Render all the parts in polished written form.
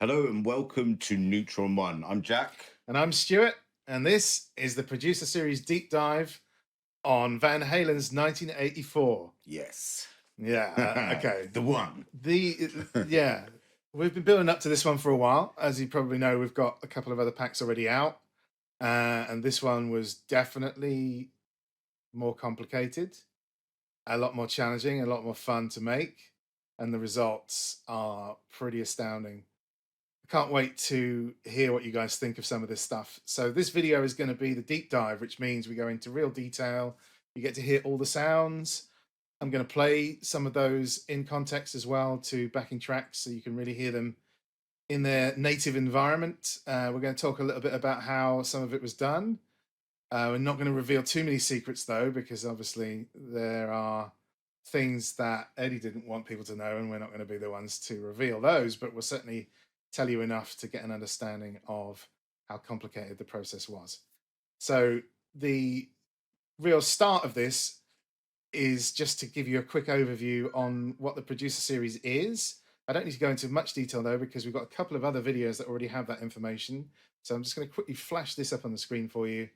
Hello and welcome to Neutron One. I'm Jack. And I'm Stuart, and this is the producer series deep dive on Van Halen's 1984. Yes. Yeah, okay. The one. Yeah, we've been building up to this one for a while. As you probably know, we've got a couple of other packs already out, and this one was definitely more complicated, a lot more challenging, a lot more fun to make, and the results are pretty astounding. Can't wait to hear what you guys think of some of this stuff. So this video is going to be the deep dive, which means we go into real detail. You get to hear all the sounds. I'm going to play some of those in context as well to backing tracks so you can really hear them in their native environment. We're going to talk a little bit about how some of it was done. We're not going to reveal too many secrets though, because obviously there are things that Eddie didn't want people to know, and we're not going to be the ones to reveal those, but we'll certainly tell you enough to get an understanding of how complicated the process was. So the real start of this is just to give you a quick overview on what the producer series is. I don't need to go into much detail though, because we've got a couple of other videos that already have that information. So I'm just going to quickly flash this up on the screen for you,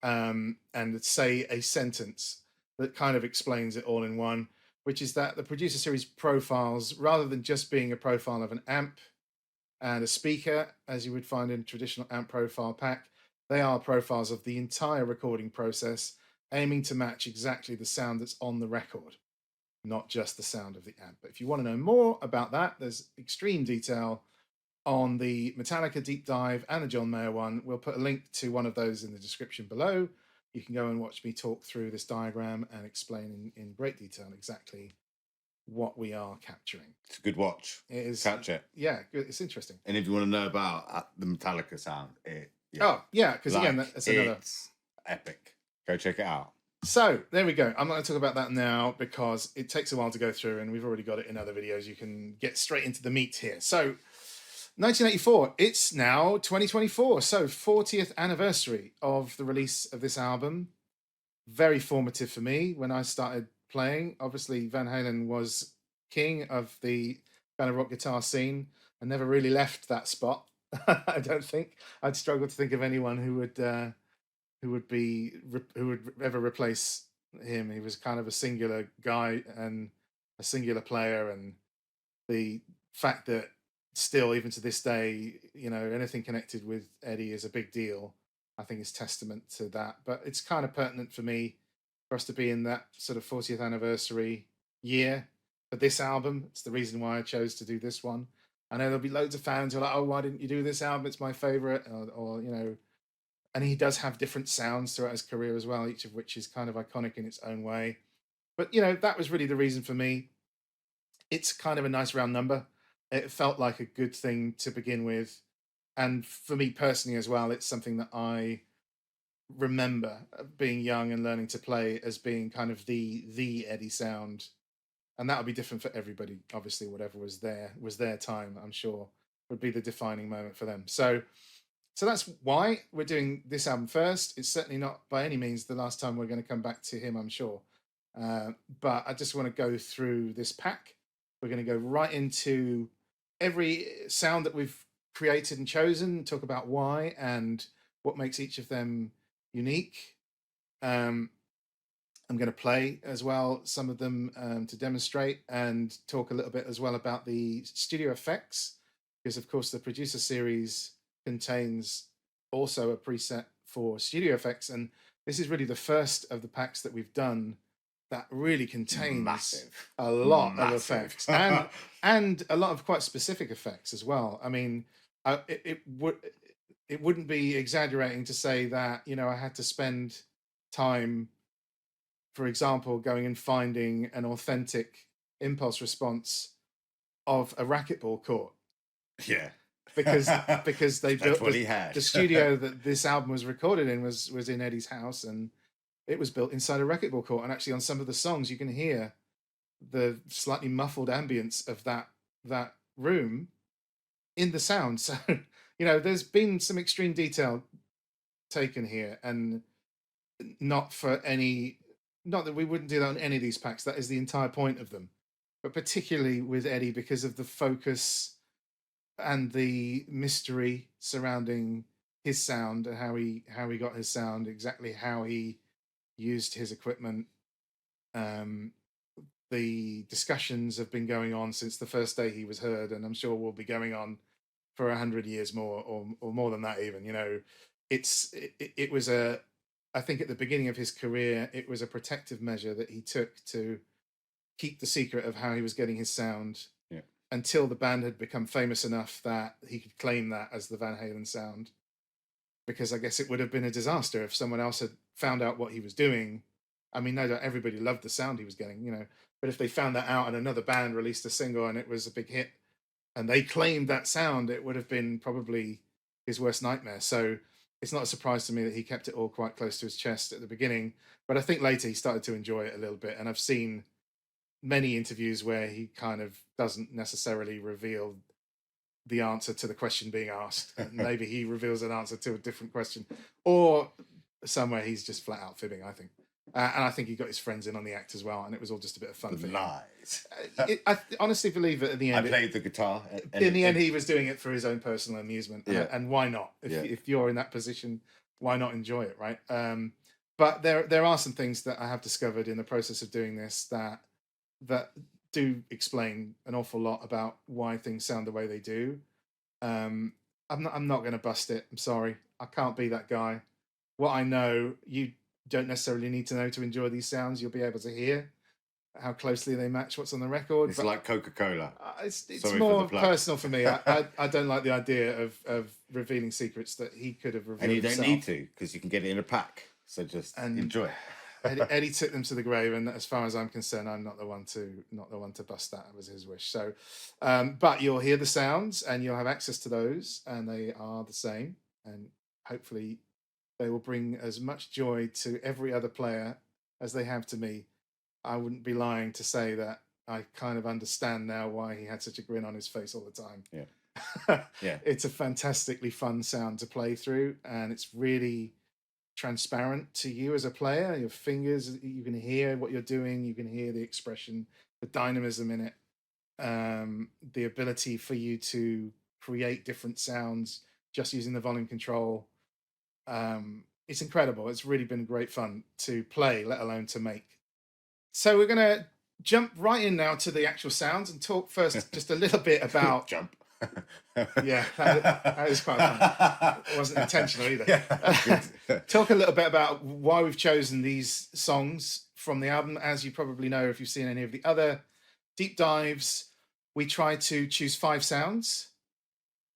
and say a sentence that kind of explains it all in one, which is that the producer series profiles, rather than just being a profile of an amp and a speaker, as you would find in a traditional amp profile pack, they are profiles of the entire recording process, aiming to match exactly the sound that's on the record, not just the sound of the amp. But if you want to know more about that, there's extreme detail on the Metallica deep dive and the John Mayer one. We'll put a link to one of those in the description below. You can go and watch me talk through this diagram and explain in great detail exactly what we are capturing. It's a good watch. It is. Catch it. Yeah, it's interesting. And if you want to know about the Metallica sound, Oh, yeah, because again, that's another. It's epic. Go check it out. So there we go. I'm not going to talk about that now because it takes a while to go through, and we've already got it in other videos. You can get straight into the meat here. So 1984, it's now 2024, so 40th anniversary of the release of this album. Very formative for me when I started playing. Obviously, Van Halen was king of the kind of rock guitar scene and never really left that spot. I don't think. I'd struggle to think of anyone who would ever replace him. He was kind of a singular guy and a singular player, and the fact that still, even to this day, anything connected with Eddie is a big deal, I think is testament to that. But it's kind of pertinent for me for us to be in that sort of 40th anniversary year for this album. It's the reason why I chose to do this one. I know there'll be loads of fans who are like, "Oh, why didn't you do this album? It's my favorite," or and he does have different sounds throughout his career as well, each of which is kind of iconic in its own way. But that was really the reason for me. It's kind of a nice round number. It felt like a good thing to begin with. And for me personally as well, it's something that I remember being young and learning to play as being kind of the Eddie sound. And that would be different for everybody. Obviously, whatever was their time, I'm sure, would be the defining moment for them. So that's why we're doing this album first. It's certainly not by any means the last time we're going to come back to him, I'm sure. But I just want to go through this pack. We're going to go right into every sound that we've created and chosen, talk about why and what makes each of them unique. I'm going to play as well some of them to demonstrate, and talk a little bit as well about the studio effects, because of course the producer series contains also a preset for studio effects, and this is really the first of the packs that we've done that really contains a lot of effects and a lot of quite specific effects as well. I mean, it wouldn't be exaggerating to say that I had to spend time, for example, going and finding an authentic impulse response of a racquetball court. Yeah. because they built the studio that this album was recorded in was in Eddie's house, and it was built inside a racquetball court. And actually, on some of the songs, you can hear the slightly muffled ambience of that room in the sound. So there's been some extreme detail taken here, and not that we wouldn't do that on any of these packs. That is the entire point of them, but particularly with Eddie because of the focus and the mystery surrounding his sound and how he got his sound, exactly how he used his equipment. Um, the discussions have been going on since the first day he was heard, and I'm sure will be going on for 100 years more, or more than that even. It was a, I think at the beginning of his career, it was a protective measure that he took to keep the secret of how he was getting his sound Yeah. until the band had become famous enough that he could claim that as the Van Halen sound. Because I guess it would have been a disaster if someone else had found out what he was doing. I mean, no doubt everybody loved the sound he was getting, but if they found that out and another band released a single and it was a big hit and they claimed that sound, it would have been probably his worst nightmare. So it's not a surprise to me that he kept it all quite close to his chest at the beginning. But I think later he started to enjoy it a little bit. And I've seen many interviews where he kind of doesn't necessarily reveal the answer to the question being asked. Maybe he reveals an answer to a different question, or somewhere he's just flat out fibbing, I think. And I think he got his friends in on the act as well, and it was all just a bit of fun for him. Lies. I honestly believe that at the I end, played the guitar. in the end, he was doing it for his own personal amusement. Yeah. And why not? Yeah. If you're in that position, why not enjoy it, right? But there are some things that I have discovered in the process of doing this that do explain an awful lot about why things sound the way they do. I'm not going to bust it. I'm sorry. I can't be that guy. What I know, you don't necessarily need to know to enjoy these sounds. You'll be able to hear how closely they match what's on the record. It's like Coca-Cola. It's Sorry more for the plug. personal for me. I don't like the idea of revealing secrets that he could have revealed And you don't himself. need to, because you can get it in a pack. So just enjoy it. Eddie took them to the grave, and as far as I'm concerned, I'm not the one to bust that. It was his wish. So, but you'll hear the sounds, and you'll have access to those, and they are the same. And hopefully, they will bring as much joy to every other player as they have to me. I wouldn't be lying to say that I kind of understand now why he had such a grin on his face all the time. Yeah, yeah. It's a fantastically fun sound to play through, and it's really transparent to you as a player. Your fingers, you can hear what you're doing, you can hear the expression, the dynamism in it, the ability for you to create different sounds just using the volume control. It's incredible. It's really been great fun to play, let alone to make. So we're gonna jump right in now to the actual sounds and talk first just a little bit about Jump. Yeah, that is quite fun. It wasn't intentional either. Yeah. Talk a little bit about why we've chosen these songs from the album. As you probably know, if you've seen any of the other deep dives, we try to choose 5 sounds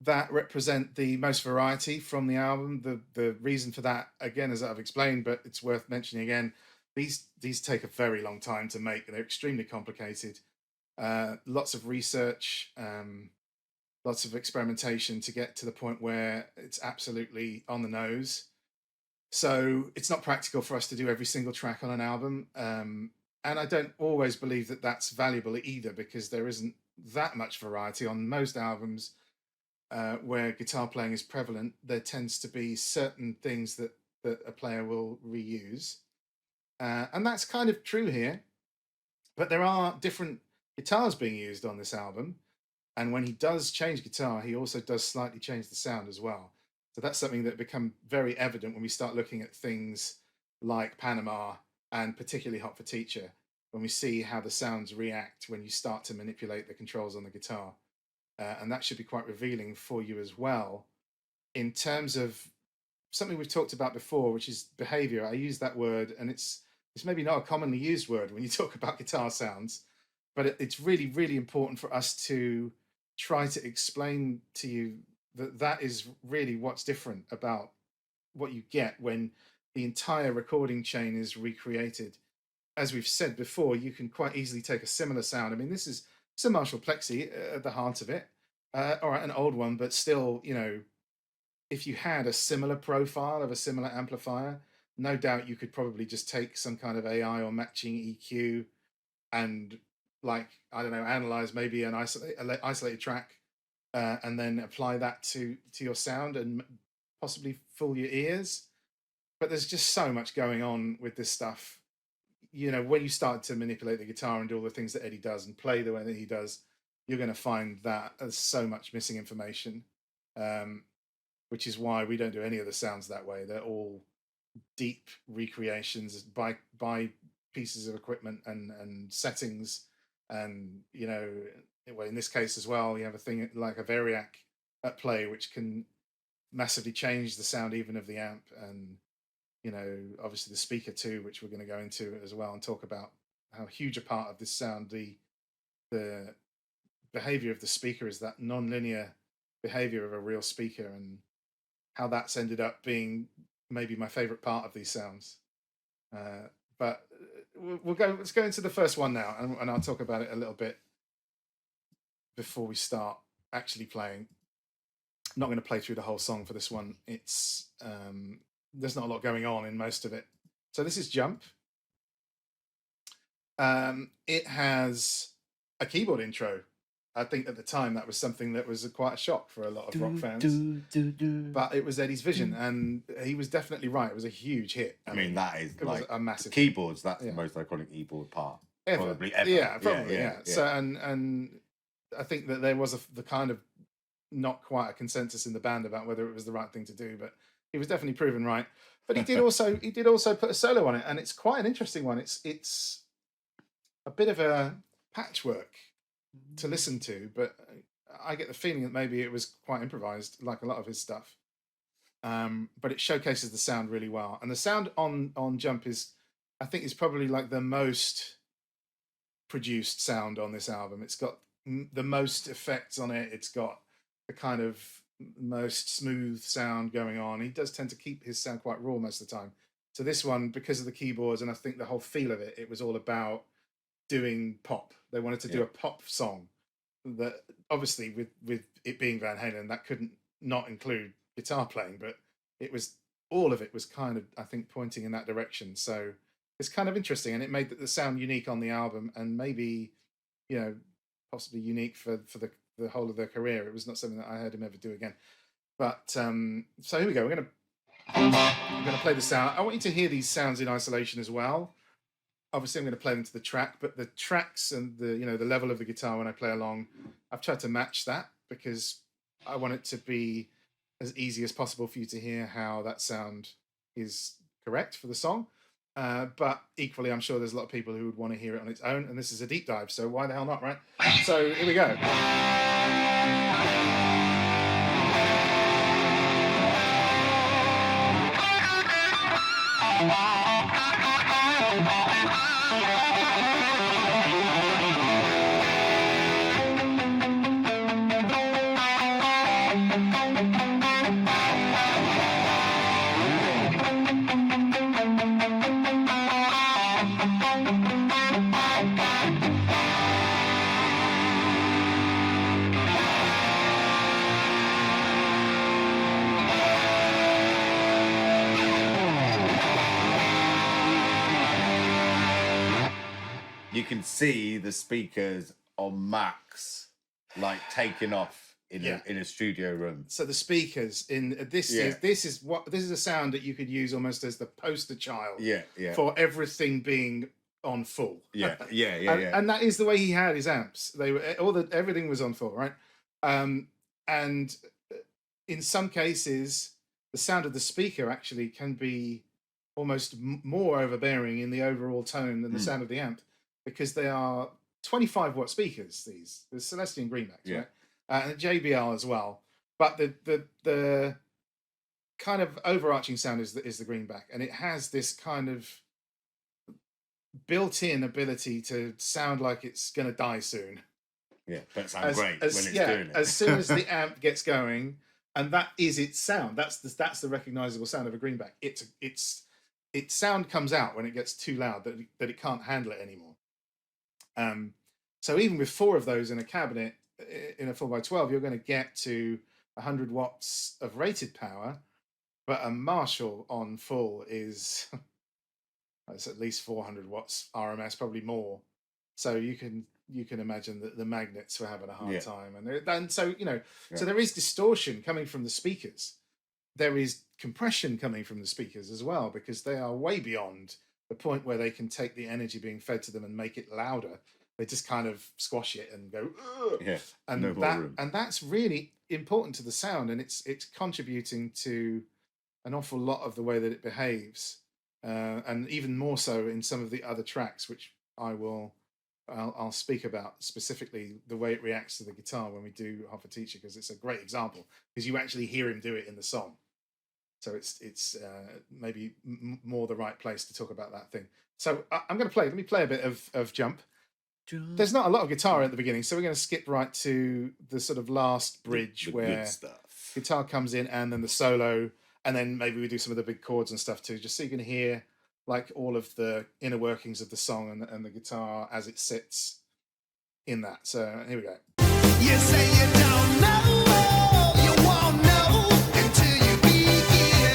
that represent the most variety from the album. The reason for that, again, as I've explained, but it's worth mentioning again, these take a very long time to make. They're extremely complicated. Lots of research, lots of experimentation to get to the point where it's absolutely on the nose. So it's not practical for us to do every single track on an album. And I don't always believe that that's valuable either, because there isn't that much variety on most albums where guitar playing is prevalent. There tends to be certain things that a player will reuse. And that's kind of true here. But there are different guitars being used on this album. And when he does change guitar, he also does slightly change the sound as well. So that's something that become very evident when we start looking at things like Panama and particularly Hot for Teacher, when we see how the sounds react when you start to manipulate the controls on the guitar. And that should be quite revealing for you as well. In terms of something we've talked about before, which is behavior. I use that word, and it's maybe not a commonly used word when you talk about guitar sounds, but it's really, really important for us to try to explain to you that is really what's different about what you get when the entire recording chain is recreated. As we've said before, you can quite easily take a similar sound. I mean, this is a Marshall Plexi at the heart of it. All right, an old one, but still, if you had a similar profile of a similar amplifier, no doubt you could probably just take some kind of AI or matching EQ and, like, I don't know, analyze maybe an isolated track and then apply that to your sound and possibly fool your ears. But there's just so much going on with this stuff. When you start to manipulate the guitar and do all the things that Eddie does and play the way that he does, you're going to find that there's so much missing information, um, which is why we don't do any of the sounds that way. They're all deep recreations by pieces of equipment and settings, and well, in this case as well, you have a thing like a Variac at play, which can massively change the sound even of the amp, and obviously the speaker too, which we're going to go into as well and talk about how huge a part of this sound the behavior of the speaker is, that non-linear behavior of a real speaker, and how that's ended up being maybe my favorite part of these sounds. But let's go into the first one now, and I'll talk about it a little bit before we start actually playing. I'm not going to play through the whole song for this one. It's there's not a lot going on in most of it. So this is Jump. It has a keyboard intro. I think at the time that was something that was quite a shock for a lot of rock fans. But it was Eddie's vision, and he was definitely right. It was a huge hit. I mean, that is like a massive keyboards. That's the most iconic keyboard part probably ever. Yeah, probably. Yeah. So and I think that there was the kind of not quite a consensus in the band about whether it was the right thing to do, but he was definitely proven right. But he did also put a solo on it, and it's quite an interesting one. It's a bit of a patchwork to listen to, but I get the feeling that maybe it was quite improvised, like a lot of his stuff. But it showcases the sound really well, and the sound on Jump I think is probably like the most produced sound on this album. It's got the most effects on it. It's got the kind of most smooth sound going on. He does tend to keep his sound quite raw most of the time. So this one, because of the keyboards and I think the whole feel of it, it was all about doing pop. They wanted to do a pop song that obviously with it being Van Halen, that couldn't not include guitar playing, but all of it was kind of, I think, pointing in that direction. So it's kind of interesting, and it made the sound unique on the album, and maybe, possibly unique for the whole of their career. It was not something that I heard him ever do again. But so here we go. I'm gonna play the sound. I want you to hear these sounds in isolation as well. Obviously, I'm going to play them to the track, but the tracks and the level of the guitar when I play along, I've tried to match that because I want it to be as easy as possible for you to hear how that sound is correct for the song. But equally, I'm sure there's a lot of people who would want to hear it on its own, and this is a deep dive, so why the hell not, right? So here we go. You can see the speakers on max, like taking off in a studio room. So the speakers in this is a sound that you could use almost as the poster child. For everything being on full. And that is the way he had his amps. They were everything was on full, right? And in some cases, the sound of the speaker actually can be almost more overbearing in the overall tone than the sound of the amp, because they are 25 watt speakers. The Celestion Greenbacks, right? And JBL as well. But the kind of overarching sound is the Greenback, and it has this kind of built-in ability to sound like it's going to die soon. Yeah, that sounds great when it's doing it. As soon as the amp gets going, and that is its sound. That's the recognizable sound of a Greenback. Its sound comes out when it gets too loud that it can't handle it anymore. So even with 4 of those in a cabinet in a 4x12, you're going to get to 100 watts of rated power, but a Marshall on full is it's at least 400 watts RMS, probably more. So you can imagine that the magnets were having a hard time, and so so there is distortion coming from the speakers. There is compression coming from the speakers as well, because they are way beyond the point where they can take the energy being fed to them and make it louder. they just kind of squash it and go, ugh. Yeah. And No more room. that's really important to the sound, and it's contributing to an awful lot of the way that it behaves, and even more so in some of the other tracks, which I'll speak about, specifically the way it reacts to the guitar when we do Half a Teacher, because it's a great example, because you actually hear him do it in the song. So it's maybe more the right place to talk about that thing. So I'm going to let me play a bit of Jump. There's not a lot of guitar at the beginning, so we're going to skip right to the sort of last bridge The where good stuff. guitar comes in and then the solo, and then maybe we do some of the big chords and stuff too, just so you can hear like all of the inner workings of the song and the guitar as it sits in that. So here we go. You say you don't know, you won't know until you begin.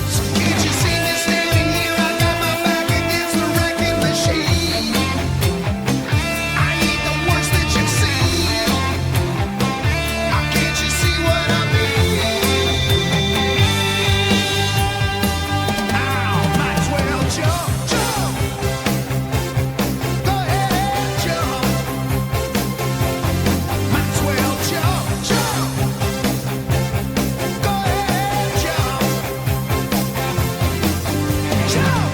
So can't you see me standing here? I got my back against the wrecking machine. I ain't the worst that you've seen. Can't you see what I mean? Ow, might as well jump, jump. Go ahead, jump. Might as well jump, jump. Go ahead, jump. Jump.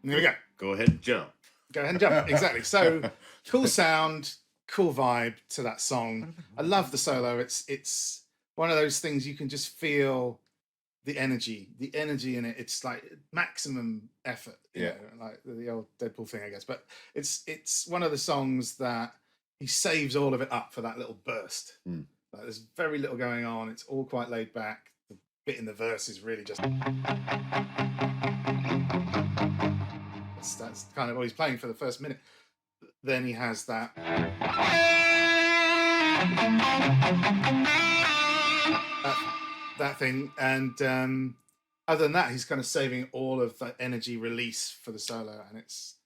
There we go. Go ahead and jump. Go ahead and jump. Exactly. So cool sound, cool vibe to that song. I love the solo. It's one of those things you can just feel the energy in it. It's like maximum effort. You Yeah. know, like the old Deadpool thing, I guess. But it's one of the songs that he saves all of it up for that little burst. Mm. Like, there's very little going on. It's all quite laid back. The bit in the verse is really just. That's kind of what he's playing for the first minute. Then he has that. That thing. And other than that, he's kind of saving all of the energy release for the solo, and it's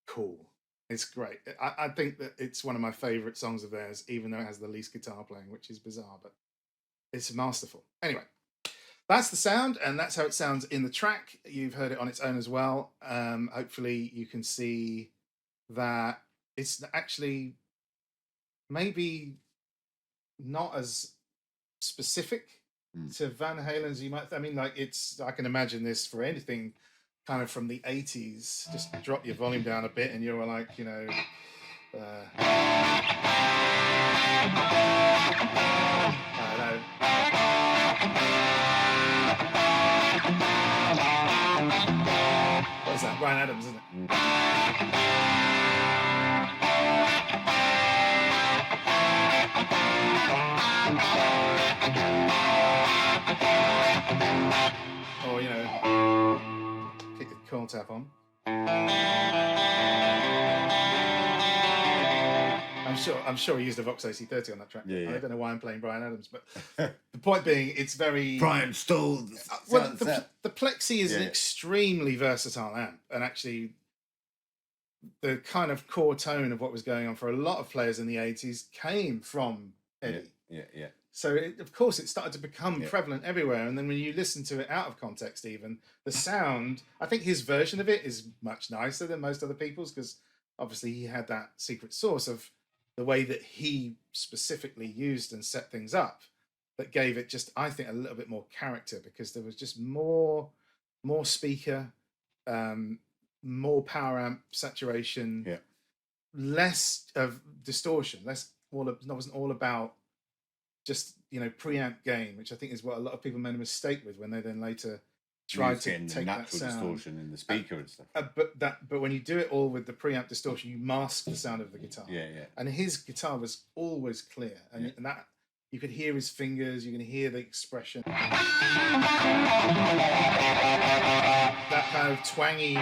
cool. It's great. I think that it's one of my favorite songs of theirs, even though it has the least guitar playing, which is bizarre, but it's masterful. Anyway, that's the sound, and that's how it sounds in the track. You've heard it on its own as well. Hopefully you can see that it's actually maybe not as specific to Van Halen as you might. I mean, like I can imagine this for anything kind of from the 80s. Just drop your volume down a bit and you're like, you know, I don't know. What is that? Bryan Adams, isn't it? Or, you know, kick the corn tap on. I'm sure he used a Vox AC30 on that track. Yeah, yeah. I don't know why I'm playing Bryan Adams, but the point being, it's very. Brian stole the Well, sunset. the Plexi is an Yeah. extremely versatile amp, and actually, the kind of core tone of what was going on for a lot of players in the 80s came from Eddie. Yeah. So, of course, it started to become Yeah. prevalent everywhere. And then when you listen to it out of context, even the sound, I think his version of it is much nicer than most other people's, because obviously he had that secret sauce of the way that he specifically used and set things up that gave it just, I think, a little bit more character, because there was just more speaker, more power amp saturation, Yeah. less of distortion, it wasn't all about just, you know, preamp gain, which I think is what a lot of people made a mistake with when they then later tried Music to and the take that natural sound. distortion in the speaker and stuff. But when you do it all with the preamp distortion, you mask the sound of the guitar. Yeah. And his guitar was always clear, and, and that you could hear his fingers, you can hear the expression. That kind of twangy.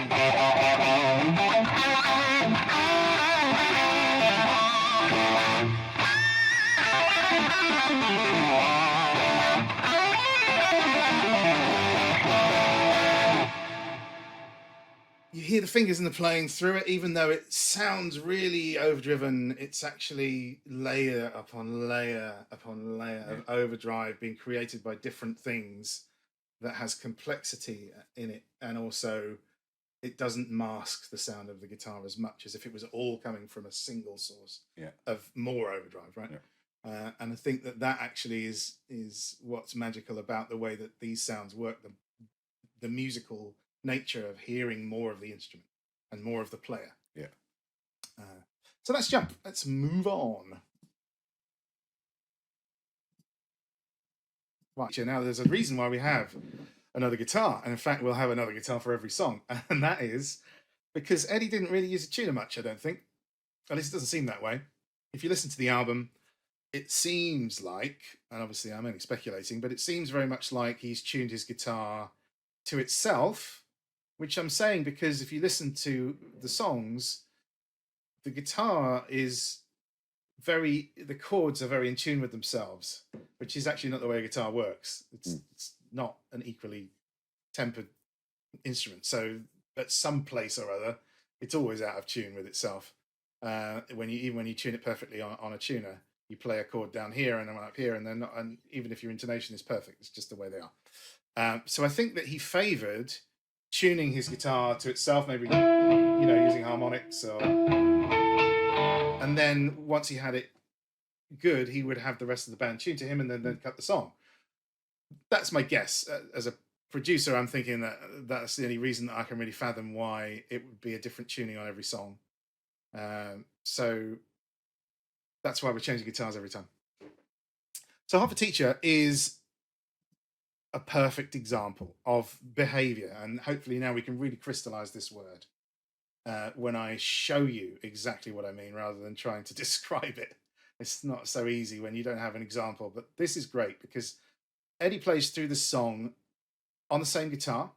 You hear the fingers in the playing through it, even though it sounds really overdriven. It's actually layer upon layer upon layer of overdrive being created by different things that has complexity in it, and also it doesn't mask the sound of the guitar as much as if it was all coming from a single source of more overdrive, right? And I think that actually is what's magical about the way that these sounds work, the musical nature of hearing more of the instrument and more of the player. So let's jump. Let's move on. Right, now there's a reason why we have another guitar, and in fact we'll have another guitar for every song, and that is because Eddie didn't really use a tuner much, I don't think. At least it doesn't seem that way. If you listen to the album, it seems like, and obviously I'm only speculating, but it seems very much like he's tuned his guitar to itself, which I'm saying because if you listen to the songs, the guitar is the chords are very in tune with themselves, which is actually not the way a guitar works. It's not an equally tempered instrument. So at some place or other, it's always out of tune with itself. Even when you tune it perfectly on a tuner, you play a chord down here and one up here, and they're not. And even if your intonation is perfect, it's just the way they are. So I think that he favoured tuning his guitar to itself, maybe using harmonics, and then once he had it good, he would have the rest of the band tuned to him, and then cut the song. That's my guess. As a producer, I'm thinking that that's the only reason that I can really fathom why it would be a different tuning on every song. So that's why we're changing guitars every time. So Half a Teacher is a perfect example of behavior, and hopefully now we can really crystallize this word when I show you exactly what I mean rather than trying to describe it. It's not so easy when you don't have an example, but this is great because Eddie plays through the song on the same guitar.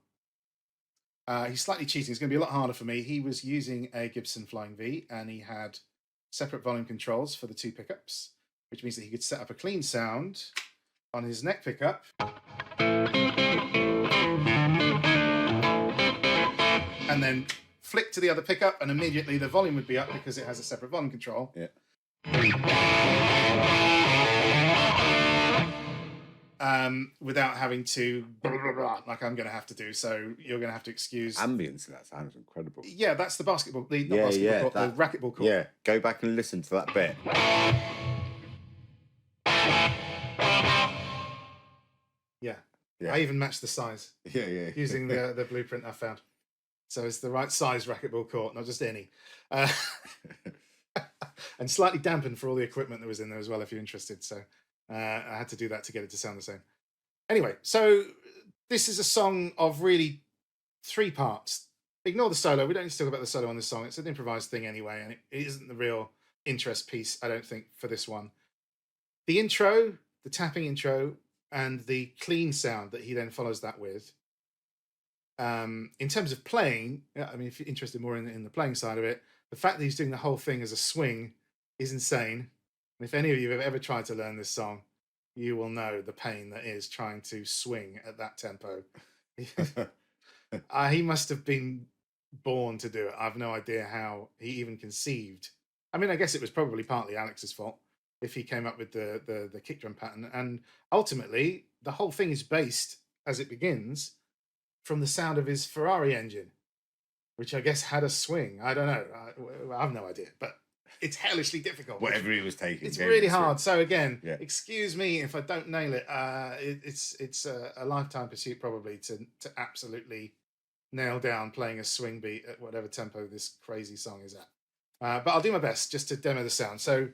He's slightly cheating. It's going to be a lot harder for me. He was using a Gibson Flying V, and he had separate volume controls for the two pickups, which means that he could set up a clean sound on his neck pickup. And then flick to the other pickup, and immediately the volume would be up because it has a separate volume control. Without having to like I'm going to have to do. So you're going to have to excuse ambience. That sounds incredible. Yeah, that's the basketball. The racquetball court. Yeah, go back and listen to that bit. Yeah. I even matched the size. Yeah. Using the blueprint I found. So it's the right size racquetball court, not just any. And slightly dampened for all the equipment that was in there as well, if you're interested. So I had to do that to get it to sound the same. Anyway, so this is a song of really 3 parts. Ignore the solo. We don't need to talk about the solo on this song. It's an improvised thing anyway, and it isn't the real interest piece, I don't think, for this one. The intro, the tapping intro, and the clean sound that he then follows that with. In terms of playing, I mean, if you're interested more in the playing side of it, the fact that he's doing the whole thing as a swing is insane. And if any of you have ever tried to learn this song, you will know the pain that is trying to swing at that tempo. He must have been born to do it. I have no idea how he even conceived. I mean, I guess it was probably partly Alex's fault if he came up with the kick drum pattern. And ultimately, the whole thing is based, as it begins, from the sound of his Ferrari engine, which I guess had a swing. I don't know. I have no idea, but it's hellishly difficult. Whatever he was taking. It's really hard. So again, excuse me if I don't nail it. It's a lifetime pursuit probably to absolutely nail down playing a swing beat at whatever tempo this crazy song is at. But I'll do my best just to demo the sound. So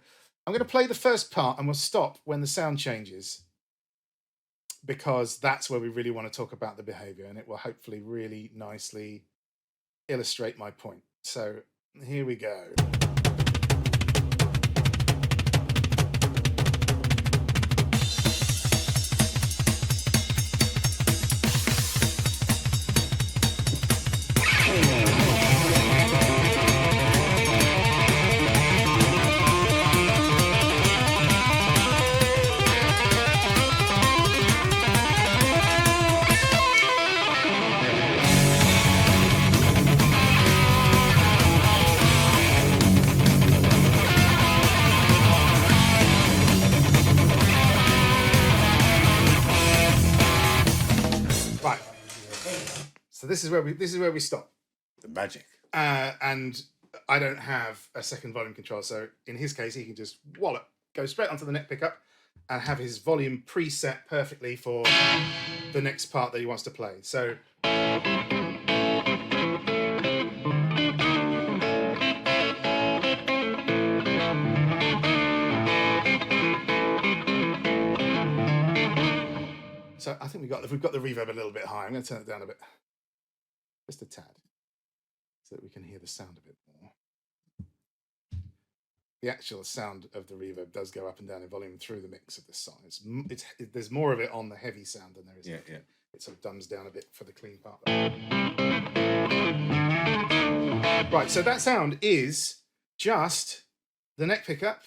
I'm going to play the first part and we'll stop when the sound changes. because that's where we really want to talk about the behavior, and it will hopefully really nicely illustrate my point. So here we go. Right. So this is where we stop. The magic. And I don't have a second volume control, so in his case, he can just wallop, go straight onto the neck pickup, and have his volume preset perfectly for the next part that he wants to play. So. So I think we've got the reverb a little bit high. I'm going to turn it down a bit, just a tad, so that we can hear the sound a bit more. The actual sound of the reverb does go up and down in volume through the mix of this song. There's more of it on the heavy sound than there is. Yeah. It sort of dumbs down a bit for the clean part. Right, so that sound is just the neck pickup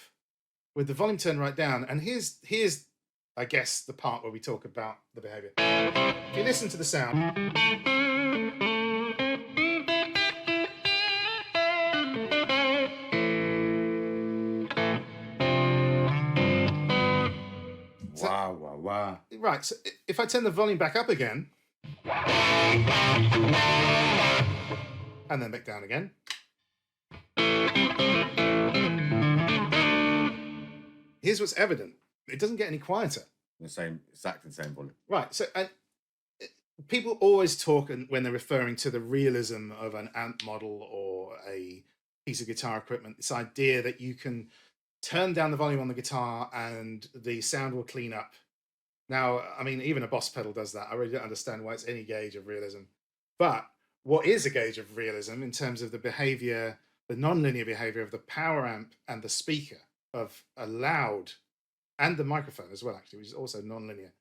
with the volume turned right down. And here's I guess the part where we talk about the behavior. If you listen to the sound. Wow. Right, so if I turn the volume back up again, and then back down again, here's what's evident. It doesn't get any quieter. Exactly the same volume. Right, so people always talk when they're referring to the realism of an amp model or a piece of guitar equipment, this idea that you can turn down the volume on the guitar and the sound will clean up. Now, I mean, even a Boss pedal does that. I really don't understand why it's any gauge of realism. But what is a gauge of realism in terms of the behavior, the non-linear behavior of the power amp and the speaker of a loud, and the microphone as well, actually, which is also non-linear,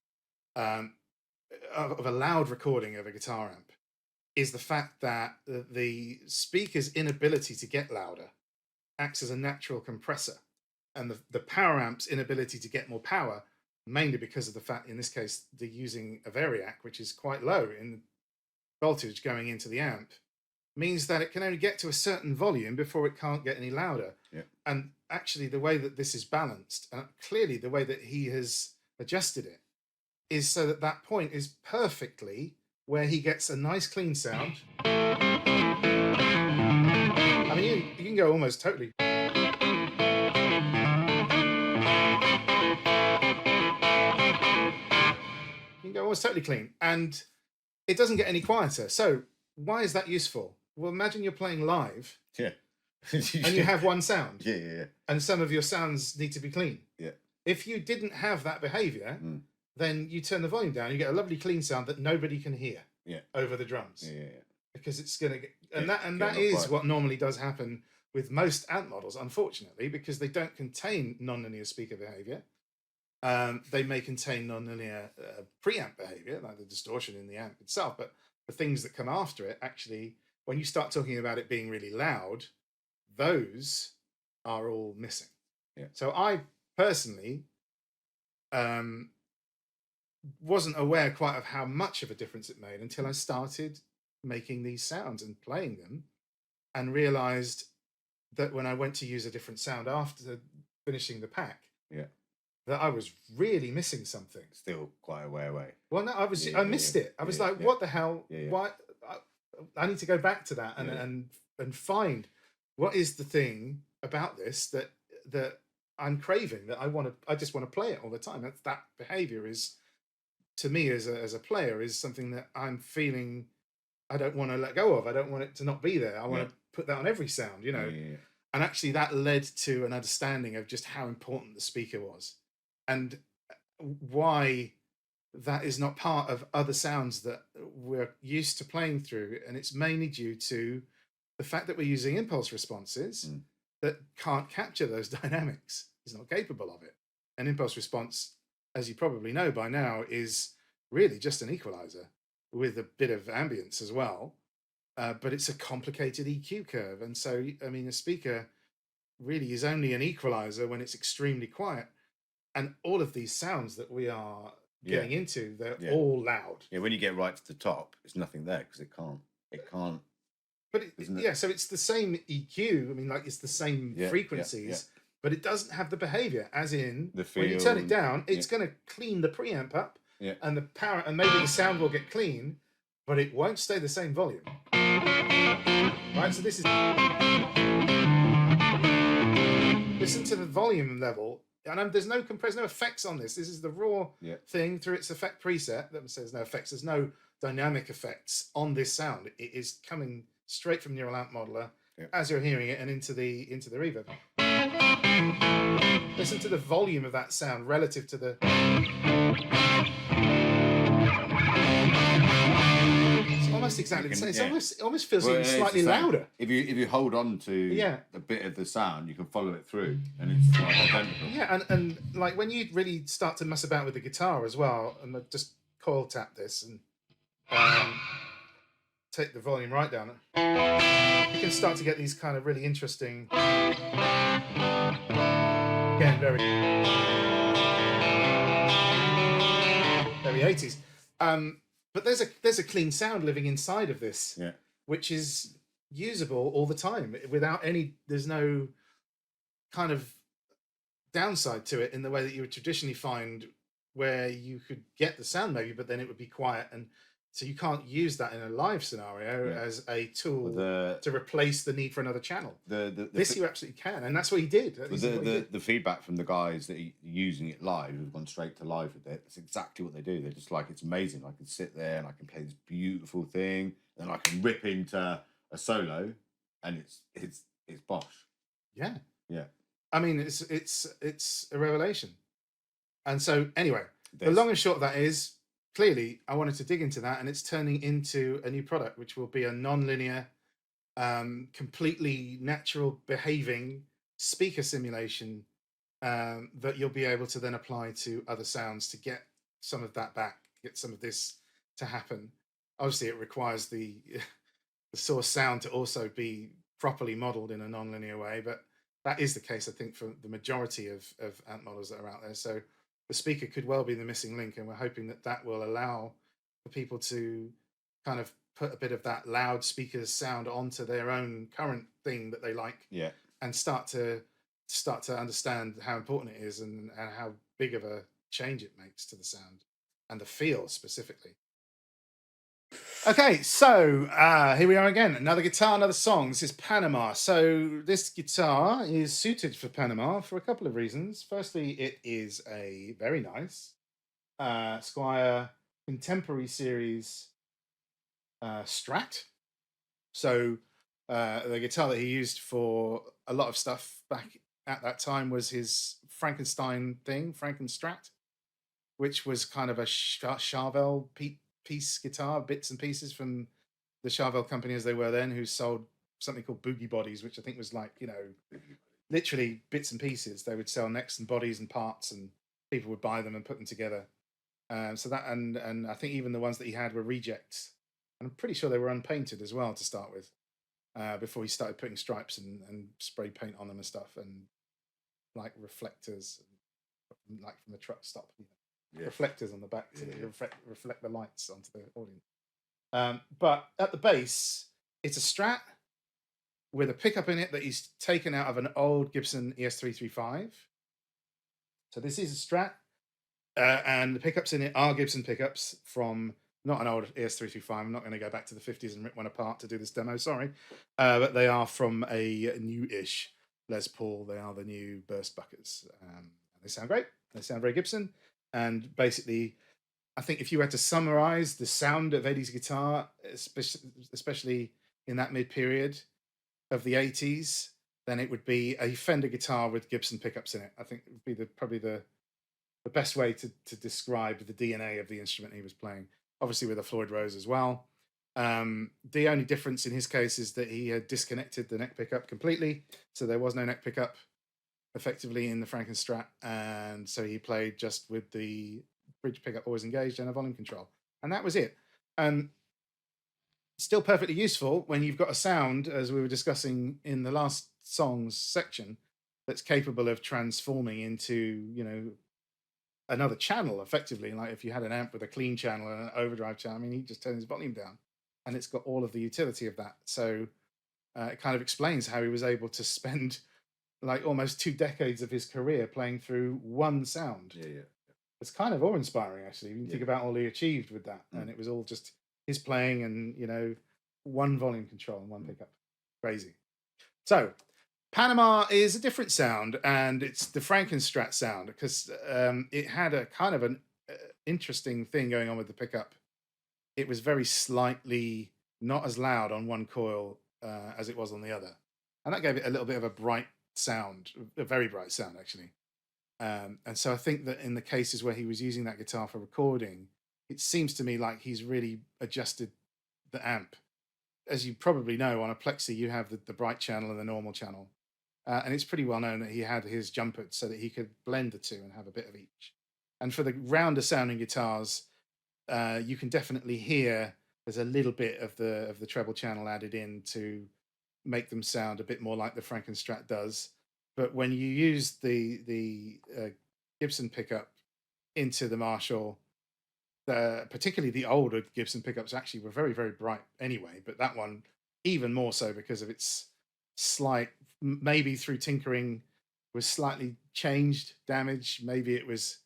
of a loud recording of a guitar amp, is the fact that the speaker's inability to get louder acts as a natural compressor, and the power amp's inability to get more power, mainly because of the fact, in this case, they're using a Variac, which is quite low in voltage going into the amp, means that it can only get to a certain volume before it can't get any louder. Yeah. And actually, the way that this is balanced, and clearly the way that he has adjusted it, is so that that point is perfectly where he gets a nice clean sound. I mean, you can go almost totally. You can go almost totally clean, and it doesn't get any quieter. So why is that useful? Well, imagine you're playing live. Yeah. And you have one sound. Yeah. And some of your sounds need to be clean. Yeah. If you didn't have that behavior, then you turn the volume down, you get a lovely clean sound that nobody can hear over the drums. Yeah. Because it's going to get, that is what normally does happen with most amp models, unfortunately, because they don't contain non-linear speaker behavior. They may contain non-linear preamp behavior, like the distortion in the amp itself, but the things that come after it, actually, when you start talking about it being really loud, those are all missing. Yeah. So I personally wasn't aware quite of how much of a difference it made until I started making these sounds and playing them, and realized that when I went to use a different sound after finishing the pack, that I was really missing something. Still quite a way away. Well, no, I missed it. I was like, what the hell? Why? I need to go back to that and find what is the thing about this that I'm craving, that I just want to play it all the time. That behavior is, to me as a player, is something that I'm feeling I don't want to let go of. I don't want it to not be there. I want to put that on every sound, you know. And actually that led to an understanding of just how important the speaker was, and why that is not part of other sounds that we're used to playing through. And it's mainly due to the fact that we're using impulse responses Mm. that can't capture those dynamics. It's not capable of it. An impulse response, as you probably know by now, is really just an equalizer with a bit of ambience as well. But it's a complicated EQ curve. And so, I mean, a speaker really is only an equalizer when it's extremely quiet. And all of these sounds that we are Yeah. getting into, they're Yeah. all loud. Yeah, when you get right to the top, it's nothing there because it can't. But Isn't it? yeah, so it's the same EQ. I mean, like it's the same Yeah, yeah, frequencies, but it doesn't have the behavior. As in, The when you turn feel it down, and- it's going to clean the preamp up, Yeah. and the power, and maybe the sound will get clean, but it won't stay the same volume. Right. So this is. Listen to the volume level, and there's no compress, no effects on this. This is the raw Yeah. thing through its effect preset that says no effects. There's no dynamic effects on this sound. It is coming straight from Neural Amp Modeler Yeah. as you're hearing it and into the reverb. Listen to the volume of that sound relative to the. It's almost exactly the can- same. It's yeah. almost, it almost feels Well, even it's the slightly same. louder. If you hold on to Yeah. a bit of the sound, you can follow it through, and it's like identical. Yeah, and like when you really start to mess about with the guitar as well, and just coil tap this and take the volume right down, you can start to get these kind of really interesting, again, very 80s. But there's a clean sound living inside of this, Yeah. which is usable all the time without any. There's no kind of downside to it in the way that you would traditionally find where you could get the sound maybe, but then it would be quiet, and so you can't use that in a live scenario Yeah. as a tool The to replace the need for another channel. the This you absolutely can, and that's what he did. But This is what he did. the feedback from the guys that are using it live, who've gone straight to live with it, that's exactly what they do. They're just like, it's amazing. I can sit there and I can play this beautiful thing, then I can rip into a solo, and it's bosh. Yeah, Yeah. I mean, it's a revelation. And so anyway, the There's- long and short of that is clearly I wanted to dig into that, and it's turning into a new product, which will be a non-linear, completely natural behaving speaker simulation that you'll be able to then apply to other sounds to get some of that back, get some of this to happen. Obviously, it requires the the source sound to also be properly modeled in a non-linear way, but that is the case, I think, for the majority of amp models that are out there. So the speaker could well be the missing link, and we're hoping that that will allow for people to kind of put a bit of that loudspeaker sound onto their own current thing that they like, Yeah. and start to understand how important it is, and how big of a change it makes to the sound and the feel specifically. Okay, so here we are again. Another guitar, another song. This is Panama. So this guitar is suited for Panama for a couple of reasons. Firstly, it is a very nice Squier Contemporary Series Strat. So the guitar that he used for a lot of stuff back at that time was his Frankenstein thing, Frankenstrat, which was kind of a Charvel piece guitar, bits and pieces from the Charvel company as they were then, who sold something called Boogie Bodies, which I think was like, literally bits and pieces. They would sell necks and bodies and parts, and people would buy them and put them together. So that, and I think even the ones that he had were rejects. And I'm pretty sure they were unpainted as well to start with, before he started putting stripes and spray paint on them and stuff, and like reflectors, like from the truck stop. Yeah. Reflectors on the back to Yeah. reflect the lights onto the audience. But at the base, it's a Strat with a pickup in it that he's taken out of an old Gibson ES335. So this is a Strat, and the pickups in it are Gibson pickups from not an old ES335. I'm not going to go back to the 50s and rip one apart to do this demo, sorry. But they are from a new-ish Les Paul. They are the new Burst Buckets. They sound great. They sound very Gibson. And basically, I think if you had to summarize the sound of Eddie's guitar, especially in that mid-period of the 80s, then it would be a Fender guitar with Gibson pickups in it. I think it would be probably the the best way to describe the DNA of the instrument he was playing. Obviously with a Floyd Rose as well. The only difference in his case is that he had disconnected the neck pickup completely, so there was no neck pickup effectively in the Frankenstrat, and so he played just with the bridge pickup always engaged and a volume control, and that was it. And still perfectly useful when you've got a sound, as we were discussing in the last songs section, that's capable of transforming into, you know, another channel effectively. Like if you had an amp with a clean channel and an overdrive channel, I mean, he just turns his volume down and it's got all of the utility of that. So it kind of explains how he was able to spend like almost 2 decades of his career playing through one sound. Yeah. It's kind of awe-inspiring, actually. You can think Yeah. about all he achieved with that. And it was all just his playing and, you know, one volume control and one pickup. Crazy. So Panama is a different sound, and it's the Frankenstrat sound, because it had a kind of an interesting thing going on with the pickup. It was very slightly not as loud on one coil as it was on the other. And that gave it a little bit of a bright sound, a very bright sound, actually. And so I think that in the cases where he was using that guitar for recording, it seems to me like he's really adjusted the amp. As you probably know, on a Plexi, you have the bright channel and the normal channel. And it's pretty well known that he had his jumper so that he could blend the two and have a bit of each. And for the rounder sounding guitars, you can definitely hear there's a little bit of the treble channel added in to make them sound a bit more like the Frankenstrat does. But when you use the Gibson pickup into the Marshall, particularly the older Gibson pickups actually were very, very bright anyway, but that one even more so because of its slight, maybe through tinkering, was slightly changed, damage. Maybe it was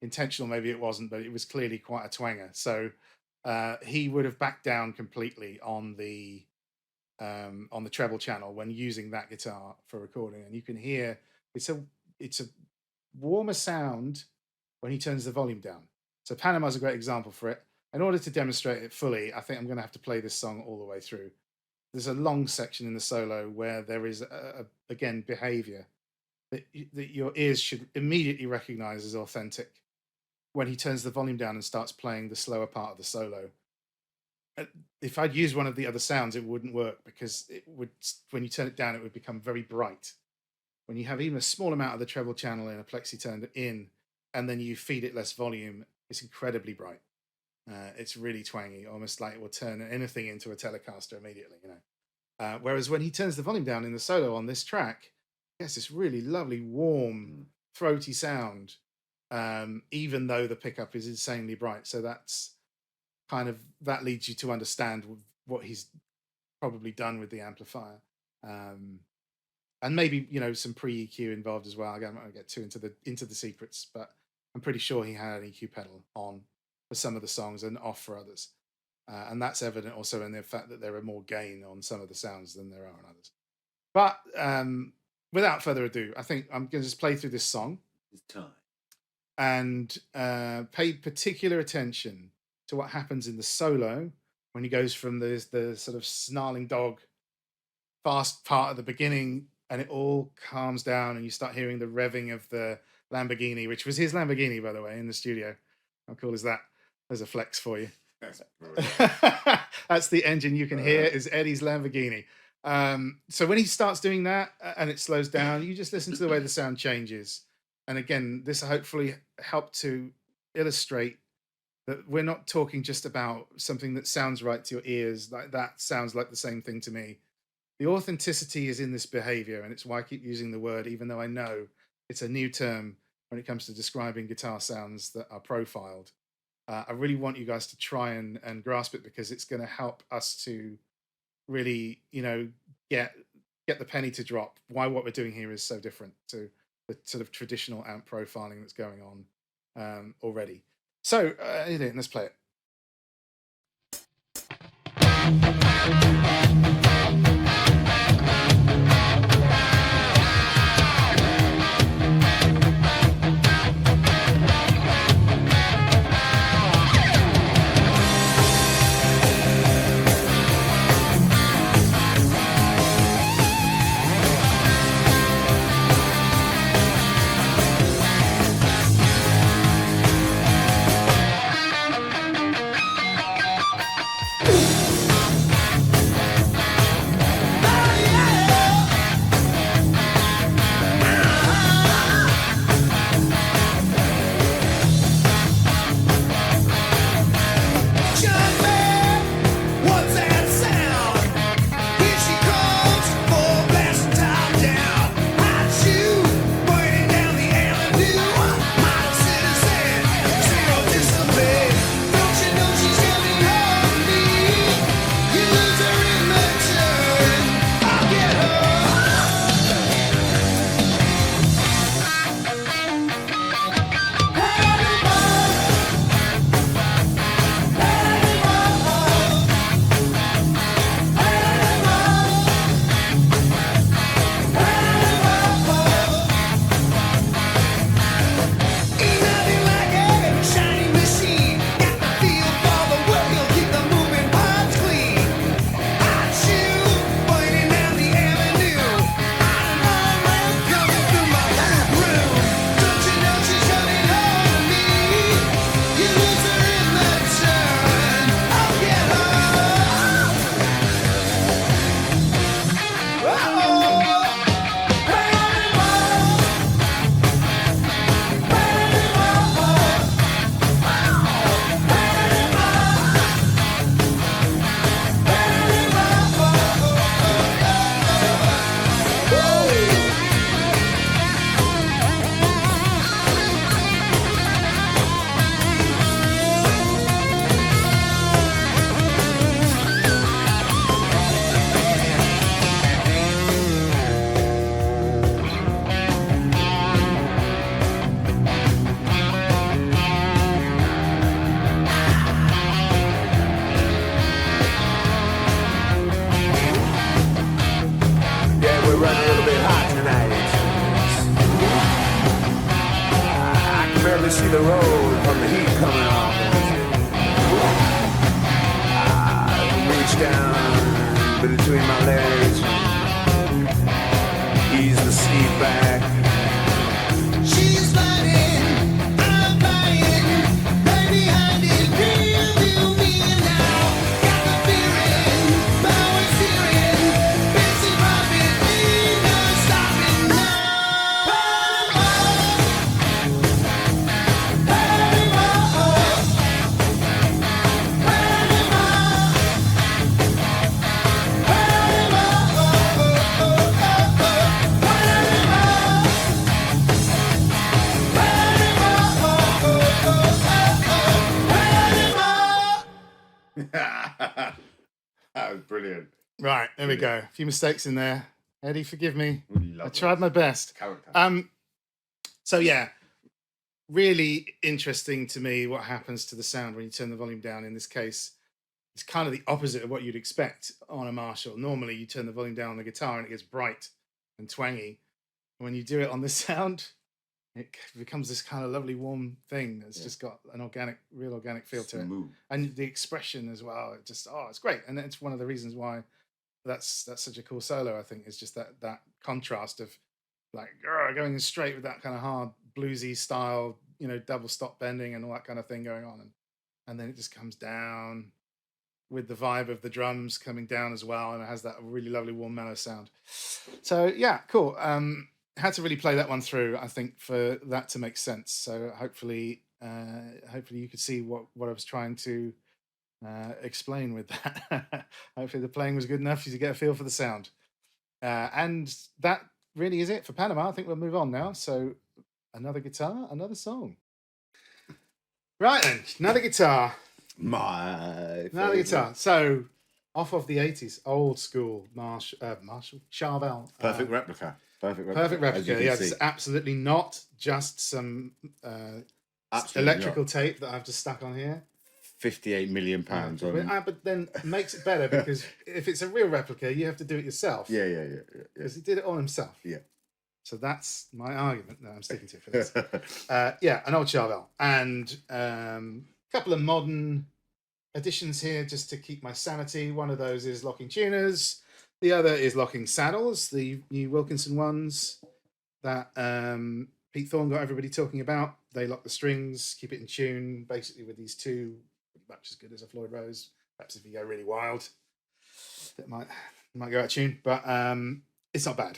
intentional, maybe it wasn't, but it was clearly quite a twanger. So he would have backed down completely on the treble channel when using that guitar for recording, and you can hear it's a warmer sound when he turns the volume down. So Panama's a great example for it. In order to demonstrate it fully, I think I'm going to have to play this song all the way through. There's a long section in the solo where there is again behavior that your ears should immediately recognize as authentic when he turns the volume down and starts playing the slower part of the solo. If I'd used one of the other sounds, it wouldn't work, because it would, when you turn it down, it would become very bright. When you have even a small amount of the treble channel in a Plexi turned in, and then you feed it less volume, it's incredibly bright. It's really twangy, almost like it will turn anything into a Telecaster immediately, you know. Whereas when he turns the volume down in the solo on this track, he has this really lovely, warm, throaty sound, even though the pickup is insanely bright. So that's kind of, that leads you to understand what he's probably done with the amplifier. And maybe, you know, some pre-EQ involved as well. Again, I'm not going to get too into the secrets, but I'm pretty sure he had an EQ pedal on for some of the songs and off for others. And that's evident also in the fact that there are more gain on some of the sounds than there are on others. But without further ado, I think I'm going to just play through this song. It's time. And pay particular attention to what happens in the solo when he goes from the sort of snarling dog fast part at the beginning, and it all calms down and you start hearing the revving of the Lamborghini, which was his Lamborghini, by the way, in the studio. How cool is that? There's a flex for you. That's brilliant. That's the engine you can hear is Eddie's Lamborghini. So when he starts doing that and it slows down, you just listen to the way the sound changes. And again, this hopefully helped to illustrate that we're not talking just about something that sounds right to your ears. Like that sounds like the same thing to me. The authenticity is in this behavior, and it's why I keep using the word, even though I know it's a new term when it comes to describing guitar sounds that are profiled. I really want you guys to try and grasp it, because it's going to help us to really, you know, get the penny to drop why what we're doing here is so different to the sort of traditional amp profiling that's going on already. So let's play it. see the road from the heat coming off. I reach down between my legs, ease the seat back. She's fighting, I'm fighting, right behind it, real me now. Got the feeling, power steering, busy rocket, ain't no stopping now. That was brilliant. Right, there we go. A few mistakes in there. Eddie, forgive me. We I love tried my best. character. So yeah, really interesting to me what happens to the sound when you turn the volume down. In this case, it's kind of the opposite of what you'd expect on a Marshall. Normally, you turn the volume down on the guitar and it gets bright and twangy. When you do it on this sound, it becomes this kind of lovely warm thing that's Yeah. just got an real organic feel to it. Smooth. And the expression as well. It just it's great, and it's one of the reasons why that's such a cool solo. I think is just that contrast of like going straight with that kind of hard bluesy style, double stop bending and all that kind of thing going on, and then it just comes down with the vibe of the drums coming down as well, and it has that really lovely warm mellow sound. So yeah, cool. Had to really play that one through, I think, for that to make sense. So hopefully you could see what I was trying to explain with that. Hopefully the playing was good enough for you to get a feel for the sound. And that really is it for Panama. I think we'll move on now. So another guitar, another song. Right then, another guitar. My Another favourite. guitar. So off of the 80s, old school Marshall Charvel. Perfect replica. Perfect replica. Perfect as you replica. can Yeah, see. it's absolutely not just some Absolutely electrical not. tape that I've just stuck on here. £58 million on. But then it makes it better because if it's a real replica, you have to do it yourself. Yeah. Because he did it all himself. Yeah. So that's my argument. No, I'm sticking to it for this. An old Charvel. And a couple of modern additions here just to keep my sanity. One of those is locking tuners. The other is locking saddles, the new Wilkinson ones that Pete Thorne got everybody talking about. They lock the strings, keep it in tune, basically with these two, pretty much as good as a Floyd Rose. Perhaps if you go really wild, that might go out of tune, but it's not bad.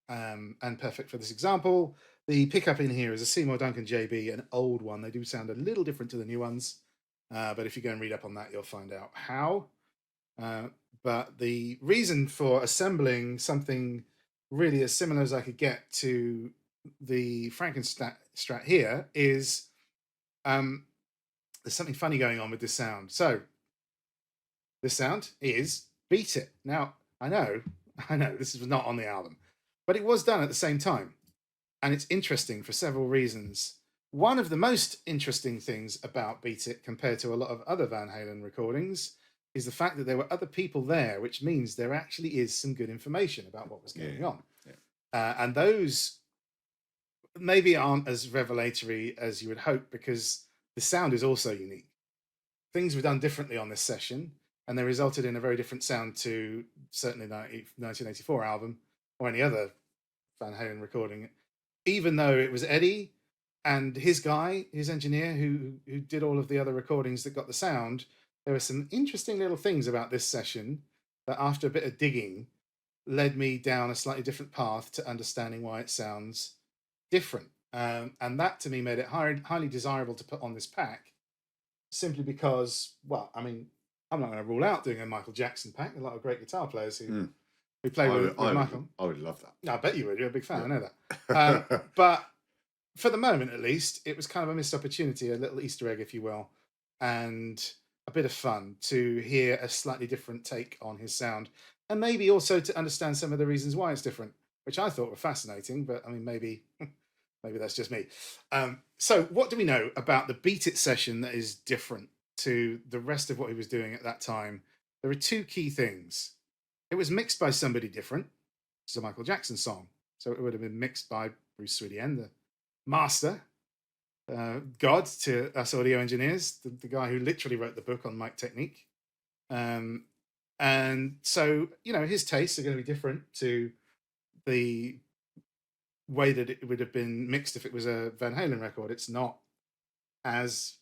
And perfect for this example. The pickup in here is a Seymour Duncan JB, an old one. They do sound a little different to the new ones, but if you go and read up on that, you'll find out how. But the reason for assembling something really as similar as I could get to the Frankenstrat here is there's something funny going on with this sound. So this sound is Beat It. Now, I know this is not on the album, but it was done at the same time. And it's interesting for several reasons. One of the most interesting things about Beat It compared to a lot of other Van Halen recordings is the fact that there were other people there, which means there actually is some good information about what was going on. Yeah. And those maybe aren't as revelatory as you would hope because the sound is also unique. Things were done differently on this session, and they resulted in a very different sound to certainly the 1984 album or any other Van Halen recording. Even though it was Eddie and his guy, his engineer, who did all of the other recordings that got the sound, there were some interesting little things about this session that after a bit of digging led me down a slightly different path to understanding why it sounds different. And that to me made it highly desirable to put on this pack simply because, well, I mean, I'm not going to rule out doing a Michael Jackson pack. There are a lot of great guitar players who play with Michael. I would love that. No, I bet you would. You're a big fan. I know that. But for the moment, at least, it was kind of a missed opportunity, a little Easter egg, if you will, and a bit of fun to hear a slightly different take on his sound, and maybe also to understand some of the reasons why it's different, which I thought were fascinating. But I mean, maybe that's just me. So, what do we know about the Beat It session that is different to the rest of what he was doing at that time? There are two key things. It was mixed by somebody different. It's a Michael Jackson song, so it would have been mixed by Bruce Swidien, the master. god to us audio engineers, the guy who literally wrote the book on mic technique. And so, his tastes are going to be different to the way that it would have been mixed if it was a Van Halen record. It's not as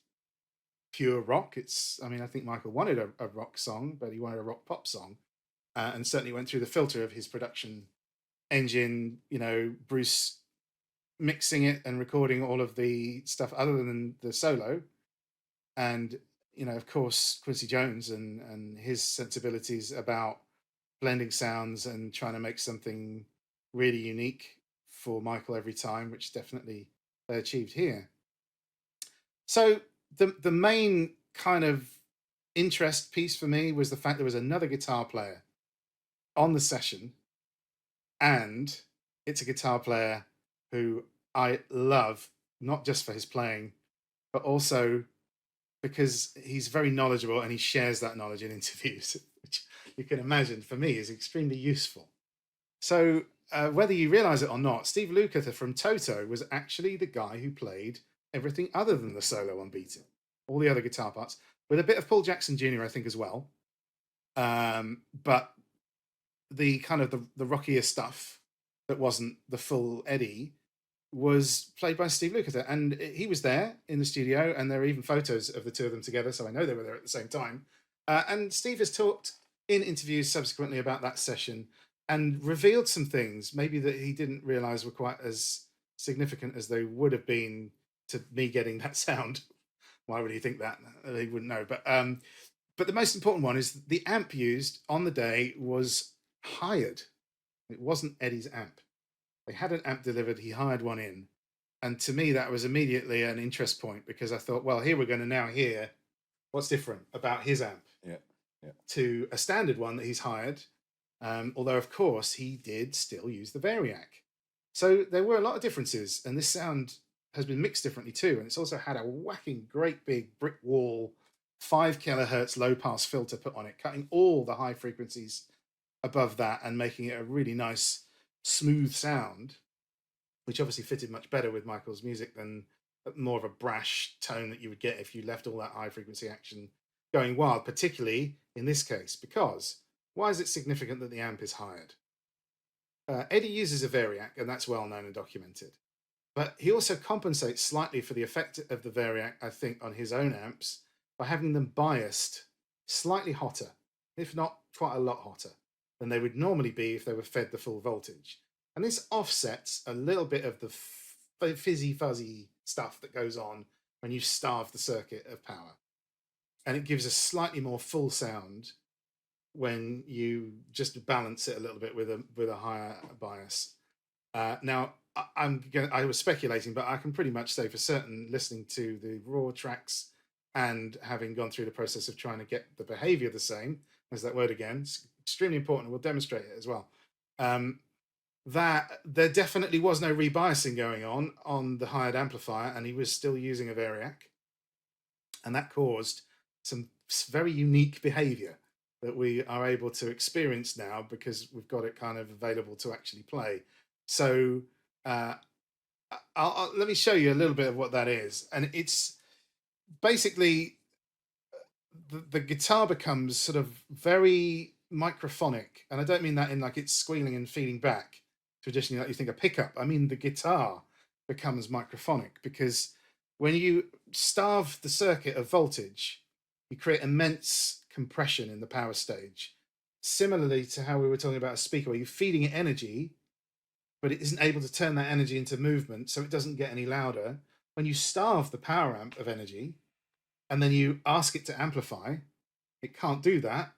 pure rock. I think Michael wanted a rock song, but he wanted a rock pop song, and certainly went through the filter of his production engine, Bruce mixing it and recording all of the stuff other than the solo. And, of course, Quincy Jones and his sensibilities about blending sounds and trying to make something really unique for Michael every time, which definitely they achieved here. So the main kind of interest piece for me was the fact there was another guitar player on the session, and it's a guitar player who I love, not just for his playing, but also because he's very knowledgeable and he shares that knowledge in interviews, which you can imagine for me is extremely useful. So whether you realize it or not, Steve Lukather from Toto was actually the guy who played everything other than the solo on Beat It, all the other guitar parts, with a bit of Paul Jackson Jr., I think, as well. But the kind of the rockier stuff that wasn't the full Eddie was played by Steve Lukather, and he was there in the studio, and there are even photos of the two of them together, so I know they were there at the same time. And Steve has talked in interviews subsequently about that session and revealed some things maybe that he didn't realize were quite as significant as they would have been to me getting that sound. Why would he think that? He wouldn't know. But the most important one is the amp used on the day was hired. It wasn't Eddie's amp. They had an amp delivered, he hired one in. And to me, that was immediately an interest point, because I thought, well, here we're going to now hear what's different about his amp to a standard one that he's hired. Although, of course, he did still use the Variac. So there were a lot of differences, and this sound has been mixed differently too. And it's also had a whacking, great big brick wall, 5 kilohertz low pass filter put on it, cutting all the high frequencies above that and making it a really nice, smooth sound, which obviously fitted much better with Michael's music than more of a brash tone that you would get if you left all that high frequency action going wild, particularly in this case. Because why is it significant that the amp is hired? Eddie uses a Variac, and that's well known and documented. But he also compensates slightly for the effect of the Variac, I think, on his own amps by having them biased slightly hotter, if not quite a lot hotter, than they would normally be if they were fed the full voltage. And this offsets a little bit of the fizzy fuzzy stuff that goes on when you starve the circuit of power. And it gives a slightly more full sound when you just balance it a little bit with a higher bias. Now, I was speculating, but I can pretty much say for certain, listening to the raw tracks and having gone through the process of trying to get the behavior the same, as that word again, it's extremely important, and we'll demonstrate it as well, that there definitely was no rebiasing going on the hired amplifier, and he was still using a Variac. And that caused some very unique behavior that we are able to experience now because we've got it kind of available to actually play. So let me show you a little bit of what that is. And it's basically the guitar becomes sort of very microphonic. And I don't mean that in like it's squealing and feeding back traditionally like you think a pickup. I mean the guitar becomes microphonic because when you starve the circuit of voltage, you create immense compression in the power stage. Similarly to how we were talking about a speaker where you're feeding it energy, but it isn't able to turn that energy into movement, so it doesn't get any louder. When you starve the power amp of energy, and then you ask it to amplify, it can't do that,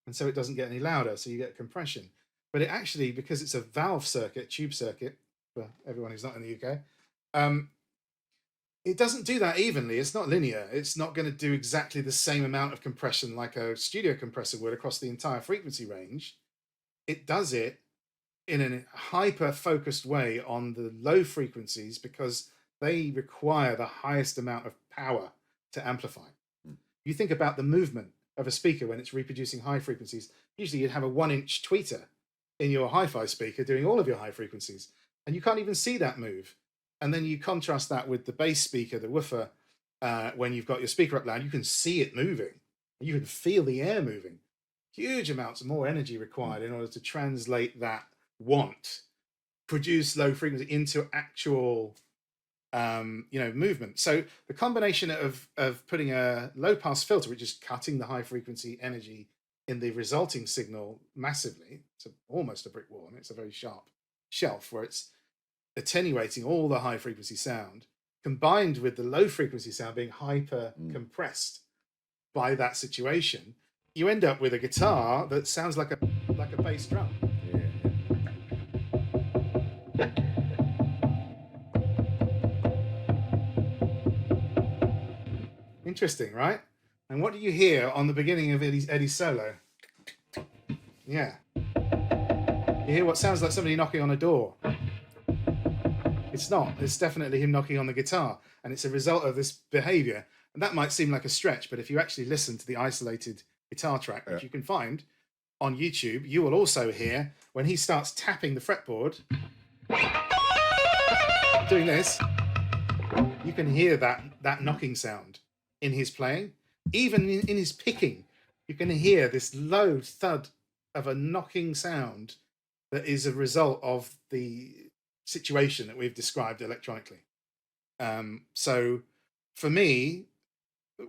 and so it doesn't get any louder, so you get compression. But it actually, because it's a valve circuit, tube circuit, for everyone who's not in the UK, it doesn't do that evenly. It's not linear. It's not going to do exactly the same amount of compression like a studio compressor would across the entire frequency range. It does it in a hyper-focused way on the low frequencies because they require the highest amount of power to amplify. You think about the movement of a speaker when it's reproducing high frequencies. Usually you'd have a 1-inch tweeter in your hi-fi speaker doing all of your high frequencies, and you can't even see that move. And then you contrast that with the bass speaker, the woofer. When you've got your speaker up loud, you can see it moving. You can feel the air moving. Huge amounts more energy required in order to translate that want, produce low frequency into actual movement. So the combination of putting a low pass filter, which is cutting the high frequency energy in the resulting signal massively, it's almost a brick wall, and it's a very sharp shelf where it's attenuating all the high frequency sound, combined with the low frequency sound being hyper compressed by that situation, you end up with a guitar that sounds like a bass drum. Interesting, right? And what do you hear on the beginning of Eddie's solo? Yeah. You hear what sounds like somebody knocking on a door. It's not. It's definitely him knocking on the guitar. And it's a result of this behavior. And that might seem like a stretch, but if you actually listen to the isolated guitar track, which you can find on YouTube, you will also hear when he starts tapping the fretboard, doing this, you can hear that knocking sound in his playing. Even in his picking, you can hear this low thud of a knocking sound that is a result of the situation that we've described electronically. So for me,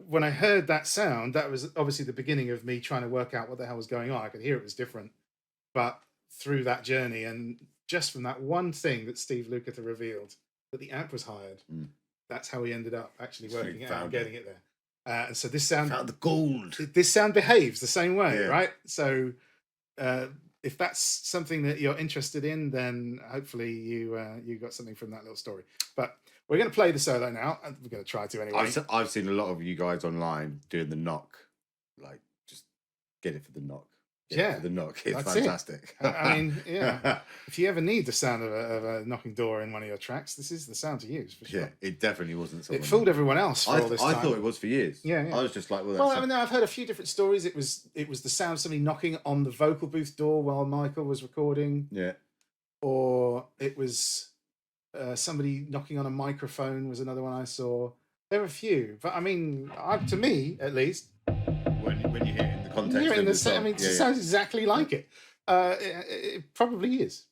when I heard that sound, that was obviously the beginning of me trying to work out what the hell was going on. I could hear it was different, but through that journey and just from that one thing that Steve Lukather revealed, that the amp was hired, that's how we ended up actually working it out and getting it there. And so this sound, Out the gold. this sound behaves the same way, Yeah. right? So if that's something that you're interested in, then hopefully you got something from that little story. But we're going to play the solo now. We're going to try to anyway. I've seen a lot of you guys online doing the knock, like just get it for the knock. Get it for the knock. It's that's it. fantastic. I mean, yeah. If you ever need the sound of a knocking door in one of your tracks, this is the sound to use for sure. Yeah, it definitely wasn't. It someone- fooled everyone else for all this I time. thought it was for years. Yeah. I was just like, well, Well, that's I mean, I've heard a few different stories. It was the sound of somebody knocking on the vocal booth door while Michael was recording, yeah. or it was somebody knocking on a microphone was another one I saw. There were a few, but I mean, to me at least, When you hear it in the context you're of in the the song. I mean, it Yeah, yeah. sounds exactly like it. It probably is.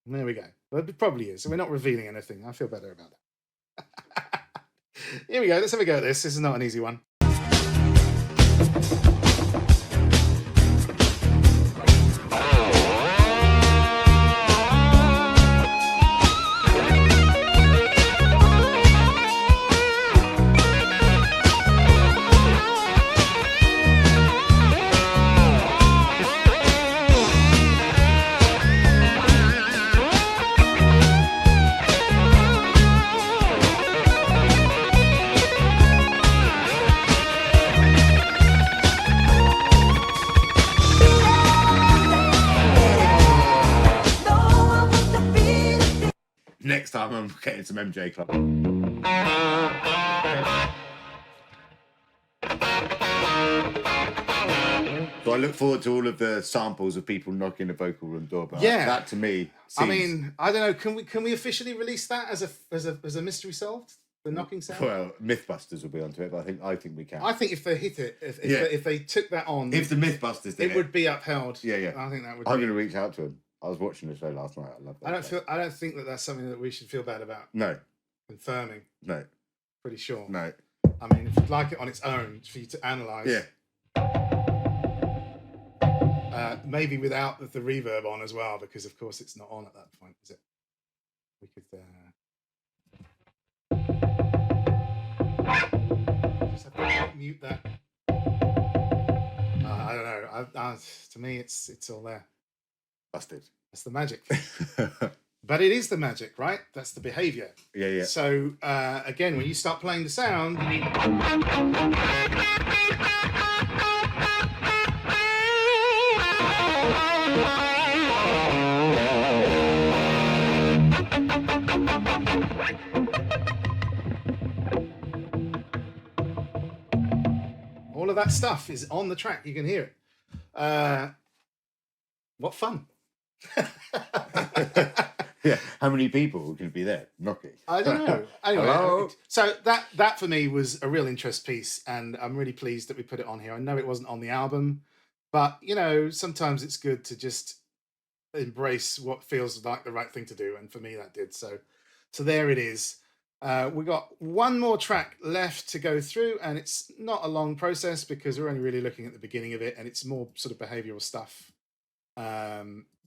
There we go. Well, it probably is. So we're not revealing anything. I feel better about that. Here we go. Let's have a go at this. This is not an easy one. Next time I'm getting some MJ Club. So I look forward to all of the samples of people knocking the vocal room doorbell. Yeah. That to me. I seems- mean, I don't know. Can we officially release that as a mystery solved? The knocking sound. well, MythBusters will be onto it, but I think we can. I think if they hit it, if Yeah. they took that on, if the MythBusters did it would be upheld. Yeah. I think that would. I'm be, going to reach out to him. I was watching the show last night. I love that. I don't think that that's something that we should feel bad about No, confirming. no, Pretty sure. no. I mean, if you'd like it on its own for you to analyze, Yeah. maybe without the reverb on as well, because of course it's not on at that point, is it? We could just have to mute that. I don't know. To me, it's all there. Busted. That's the magic. But it is the magic, right? That's the behavior. yeah. So again, when you start playing the sound, all of that stuff is on the track. You can hear it. What fun! Yeah. How many people are going to be there knocking? I don't know. Anyway, Hello? so that for me was a real interest piece, and I'm really pleased that we put it on here. I know it wasn't on the album, but sometimes it's good to just embrace what feels like the right thing to do, and for me that did. So there it is. We got one more track left to go through, and it's not a long process because we're only really looking at the beginning of it, and it's more sort of behavioral stuff.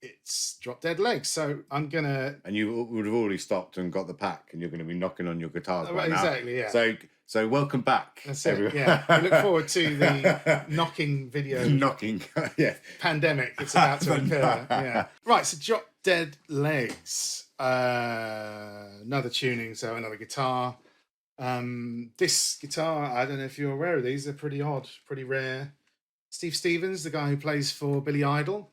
It's Drop Dead Legs. So I'm gonna. And you would have already stopped and got the pack, and you're going to be knocking on your guitars right now. Exactly, yeah. So welcome back. That's it. everyone. Yeah, we look forward to the knocking video knocking. Yeah. pandemic that's about to occur. Yeah. Right. So Drop Dead Legs. Another tuning. So another guitar. This guitar, I don't know if you're aware of these. They're pretty odd, pretty rare. Steve Stevens, the guy who plays for Billy Idol,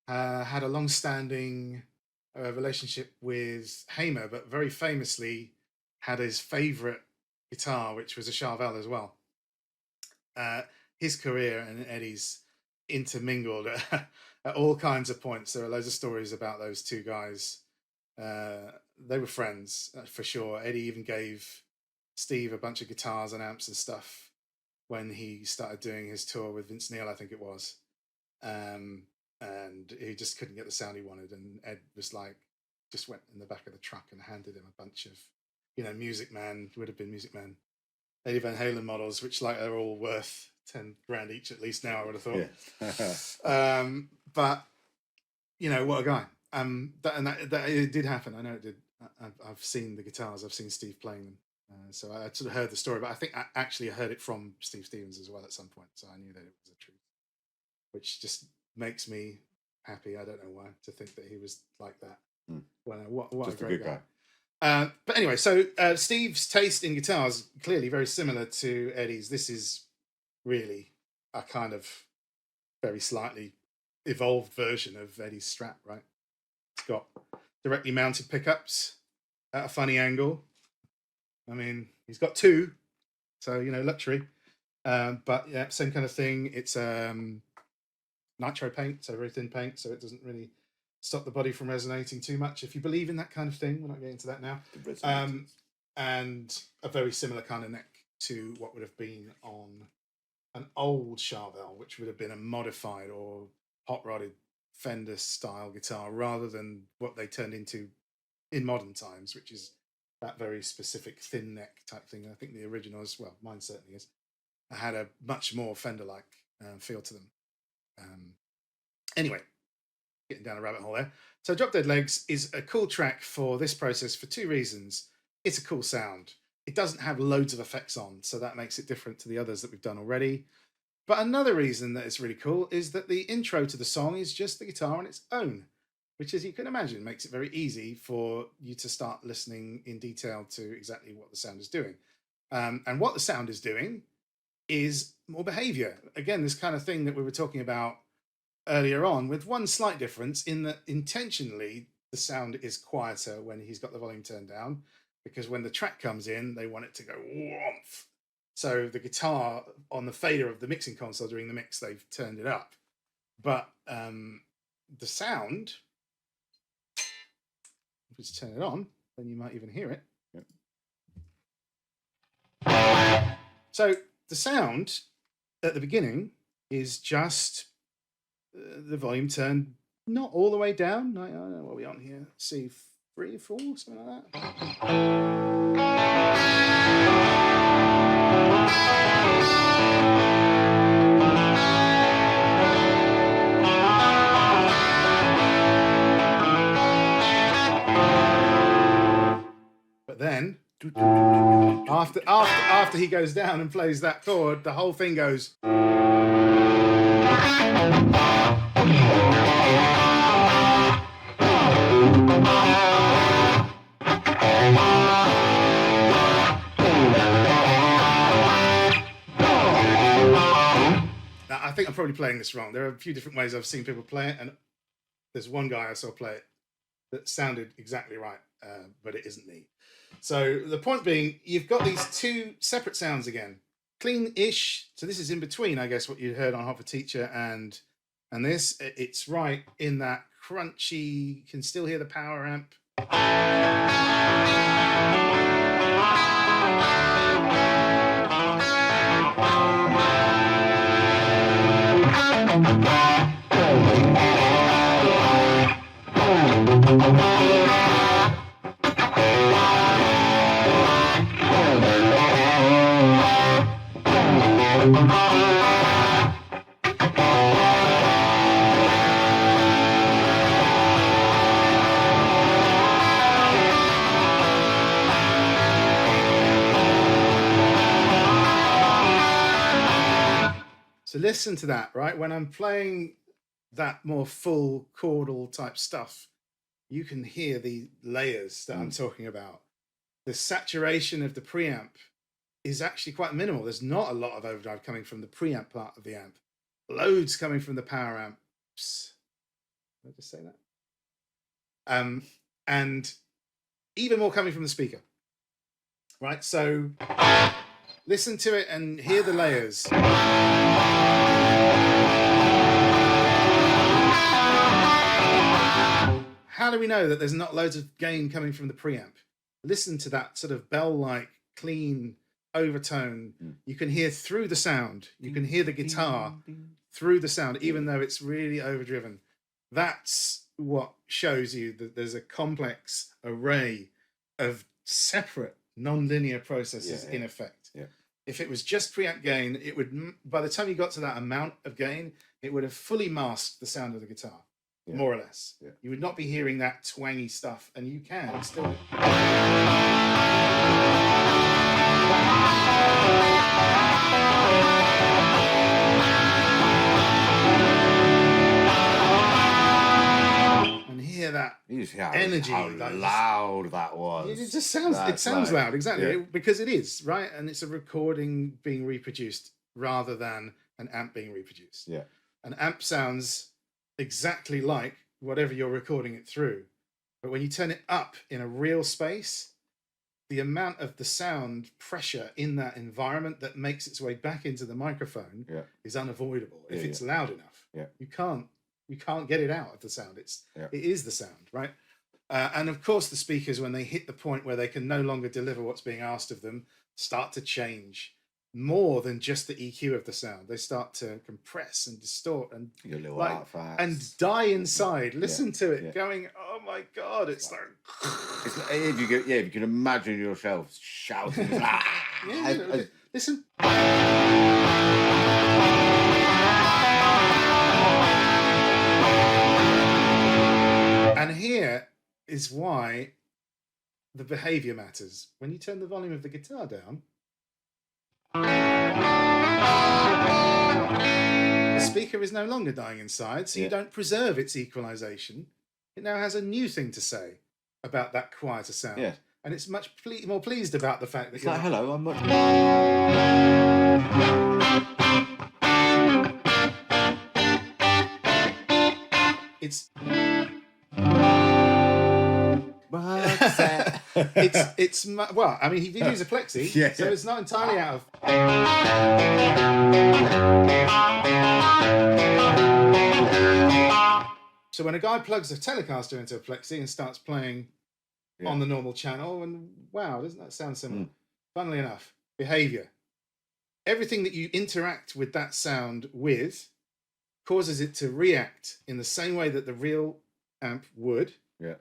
had a long-standing relationship with Hamer, but very famously had his favourite guitar, which was a Charvel as well. His career and Eddie's intermingled at all kinds of points. There are loads of stories about those two guys. They were friends for sure. Eddie even gave Steve a bunch of guitars and amps and stuff when he started doing his tour with Vince Neil, I think it was. And he just couldn't get the sound he wanted. And Ed was like, just went in the back of the truck and handed him a bunch of, Music Man, would have been Music Man, Eddie Van Halen models, which are all worth 10 grand each at least now, I would have thought. Yeah. But, what a guy. That it did happen. I know it did. I've seen the guitars. I've seen Steve playing them. So I sort of heard the story, but I think I actually heard it from Steve Stevens as well at some point. So I knew that it was the truth, which just makes me happy. I don't know why, to think that he was like that. Well, what Just a a great good guy. guy. But anyway, so Steve's taste in guitars clearly very similar to Eddie's. This is really a kind of very slightly evolved version of Eddie's Strat, right? It's got directly mounted pickups at a funny angle. I mean, he's got two, so luxury. But yeah, same kind of thing. It's nitro paint, so very thin paint, so it doesn't really stop the body from resonating too much. If you believe in that kind of thing, we're not getting into that now. And a very similar kind of neck to what would have been on an old Charvel, which would have been a modified or hot rodded Fender style guitar, rather than what they turned into in modern times, which is that very specific thin neck type thing. And I think the original as well, mine certainly is, had a much more Fender-like feel to them. Anyway, getting down a rabbit hole there. So Drop Dead Legs is a cool track for this process for two reasons. It's a cool sound. It doesn't have loads of effects on, so that makes it different to the others that we've done already. But another reason that it's really cool is that the intro to the song is just the guitar on its own, which, as you can imagine, makes it very easy for you to start listening in detail to exactly what the sound is doing. And what the sound is doing is more behavior. Again, this kind of thing that we were talking about earlier on, with one slight difference in that intentionally the sound is quieter when he's got the volume turned down, because when the track comes in, they want it to go whoomp. So the guitar on the fader of the mixing console during the mix, they've turned it up. But the sound, if we just turn it on, then you might even hear it. Yep. So the sound at the beginning is just the volume turned not all the way down. I don't know what are we on here. Let's see, 3 or 4, something like that. But then, after he goes down and plays that chord, the whole thing goes. Now, I think I'm probably playing this wrong. There are a few different ways I've seen people play it, and there's one guy I saw play it that sounded exactly right, but it isn't me. So the point being, you've got these two separate sounds again, clean-ish. So this is in between, I guess, what you heard on Hot for Teacher and this. It's right in that crunchy. You can still hear the power amp So listen to that, right? When I'm playing that more full chordal type stuff, you can hear the layers that I'm talking about. The saturation of the preamp is actually quite minimal. There's not a lot of overdrive coming from the preamp part of the amp. Loads coming from the power amps. Did I just say that? And even more coming from the speaker. Right? So listen to it and hear the layers. How do we know that there's not loads of gain coming from the preamp? Listen to that sort of bell-like, clean overtone. You can hear through the sound. You can hear the guitar through the sound, even though it's really overdriven. That's what shows you that there's a complex array of separate non-linear processes in effect. Yeah. If it was just preamp gain, it would, by the time you got to that amount of gain, it would have fully masked the sound of the guitar, more or less. Yeah. You would not be hearing that twangy stuff, and you can still. And hear that You just hear energy, how like, just- loud that was. it just sounds. It That's sounds like- loud, exactly, yeah. because it is, right, and it's a recording being reproduced rather than an amp being reproduced. Yeah. An amp sounds exactly like whatever you're recording it through, but when you turn it up in a real space, the amount of the sound pressure in that environment that makes its way back into the microphone Yeah. is unavoidable if Yeah, it's loud enough. Yeah. You can't get it out of the sound. It Yeah. is the sound, right? And of course, the speakers, when they hit the point where they can no longer deliver what's being asked of them, start to change more than just the EQ of the sound. They start to compress and distort and Your little like, artifacts. and die inside. Listen to it yeah. going, oh my God, it's like. It's like, if you can imagine yourself shouting. Listen. And here is why the behavior matters. When you turn the volume of the guitar down, the speaker is no longer dying inside, so you don't preserve its equalization. It now has a new thing to say about that quieter sound. Yeah. And it's much more pleased about the fact that It's you're like, not- hello, I'm much. it's it's well, I mean, he did use a plexi, Yeah, so yeah. it's not entirely out of. So when a guy plugs a Telecaster into a plexi and starts playing on the normal channel, and wow, doesn't that sound similar? Funnily enough, behavior. Everything that you interact with that sound with causes it to react in the same way that the real amp would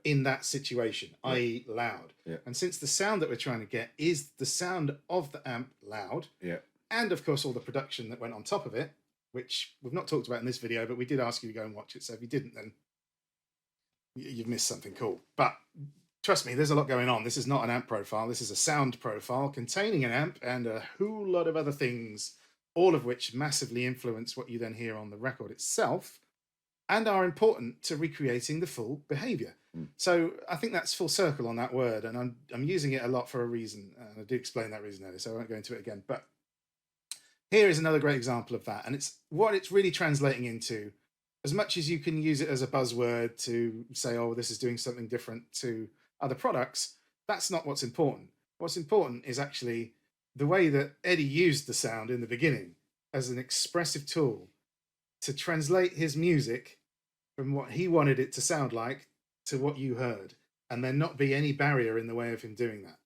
in that situation, i.e. loud. Yeah. And since the sound that we're trying to get is the sound of the amp loud, and of course all the production that went on top of it, which we've not talked about in this video, but we did ask you to go and watch it. So if you didn't, then you've missed something cool. But trust me, there's a lot going on. This is not an amp profile. This is a sound profile containing an amp and a whole lot of other things, all of which massively influence what you then hear on the record itself and are important to recreating the full behavior. So I think that's full circle on that word, and I'm using it a lot for a reason, and I do explain that reason earlier, so I won't go into it again. But here is another great example of that, and it's what it's really translating into. As much as you can use it as a buzzword to say, oh, this is doing something different to other products, that's not what's important. What's important is actually the way that Eddie used the sound in the beginning as an expressive tool to translate his music from what he wanted it to sound like to what you heard. and there not be any barrier in the way of him doing that.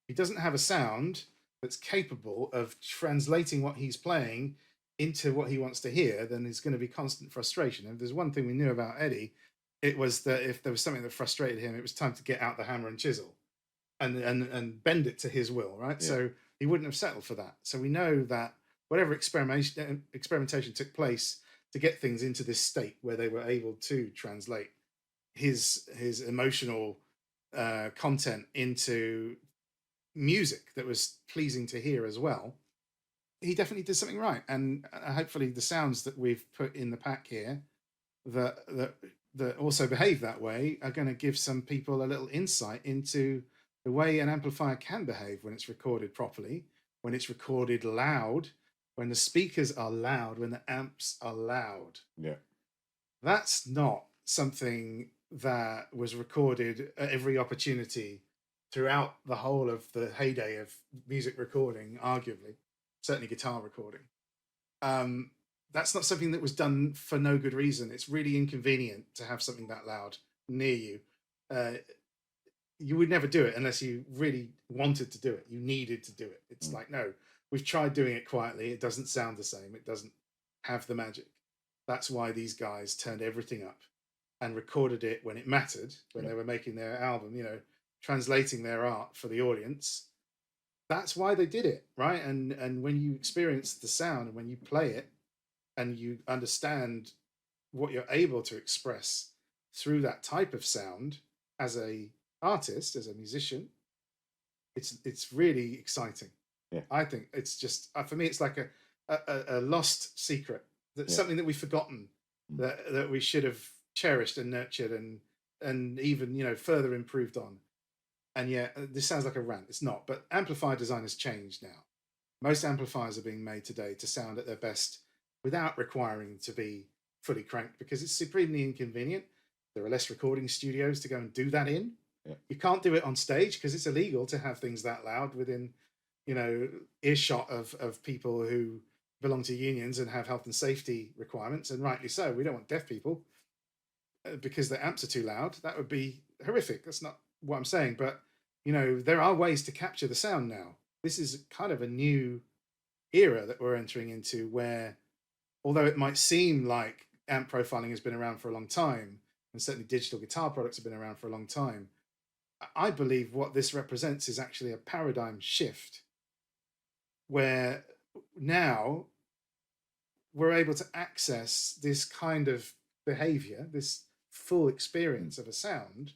If he doesn't have a sound that's capable of translating what he's playing into what he wants to hear, then there's going to be constant frustration. And if there's one thing we knew about Eddie, it was that if there was something that frustrated him, it was time to get out the hammer and chisel and bend it to his will, right? Yeah. So he wouldn't have settled for that. So we know that whatever experimentation took place to get things into this state where they were able to translate his emotional content into music that was pleasing to hear as well, he definitely did something right. And hopefully the sounds that we've put in the pack here that also behave that way are going to give some people a little insight into the way an amplifier can behave when it's recorded properly, when it's recorded loud, when the speakers are loud, when the amps are loud. Yeah. That's not something that was recorded at every opportunity throughout the whole of the heyday of music recording, arguably, certainly guitar recording. That's not something that was done for no good reason. It's really inconvenient to have something that loud near you. You would never do it unless you really wanted to do it. You needed to do it. It's like, no, we've tried doing it quietly. It doesn't sound the same. It doesn't have the magic. That's why these guys turned everything up and recorded it when it mattered, when they were making their album, you know, translating their art for the audience. That's why they did it, right? And when you experience the sound and when you play it and you understand what you're able to express through that type of sound as a artist, as a musician, it's really exciting. Yeah. I think it's just for me, it's like a lost secret. That's something that we've forgotten that we should have cherished and nurtured and even, you know, further improved on. And yet, this sounds like a rant. It's not. But amplifier design has changed now. Most amplifiers are being made today to sound at their best without requiring to be fully cranked because it's supremely inconvenient. There are less recording studios to go and do that in. Yeah. You can't do it on stage because it's illegal to have things that loud within, you know, earshot of people who belong to unions and have health and safety requirements, and rightly so. We don't want deaf people because their amps are too loud. That would be horrific. That's not what I'm saying, but you know, there are ways to capture the sound now. This is kind of a new era that we're entering into where, although it might seem like amp profiling has been around for a long time, and certainly digital guitar products have been around for a long time, I believe what this represents is actually a paradigm shift where now we're able to access this kind of behavior, this full experience of a sound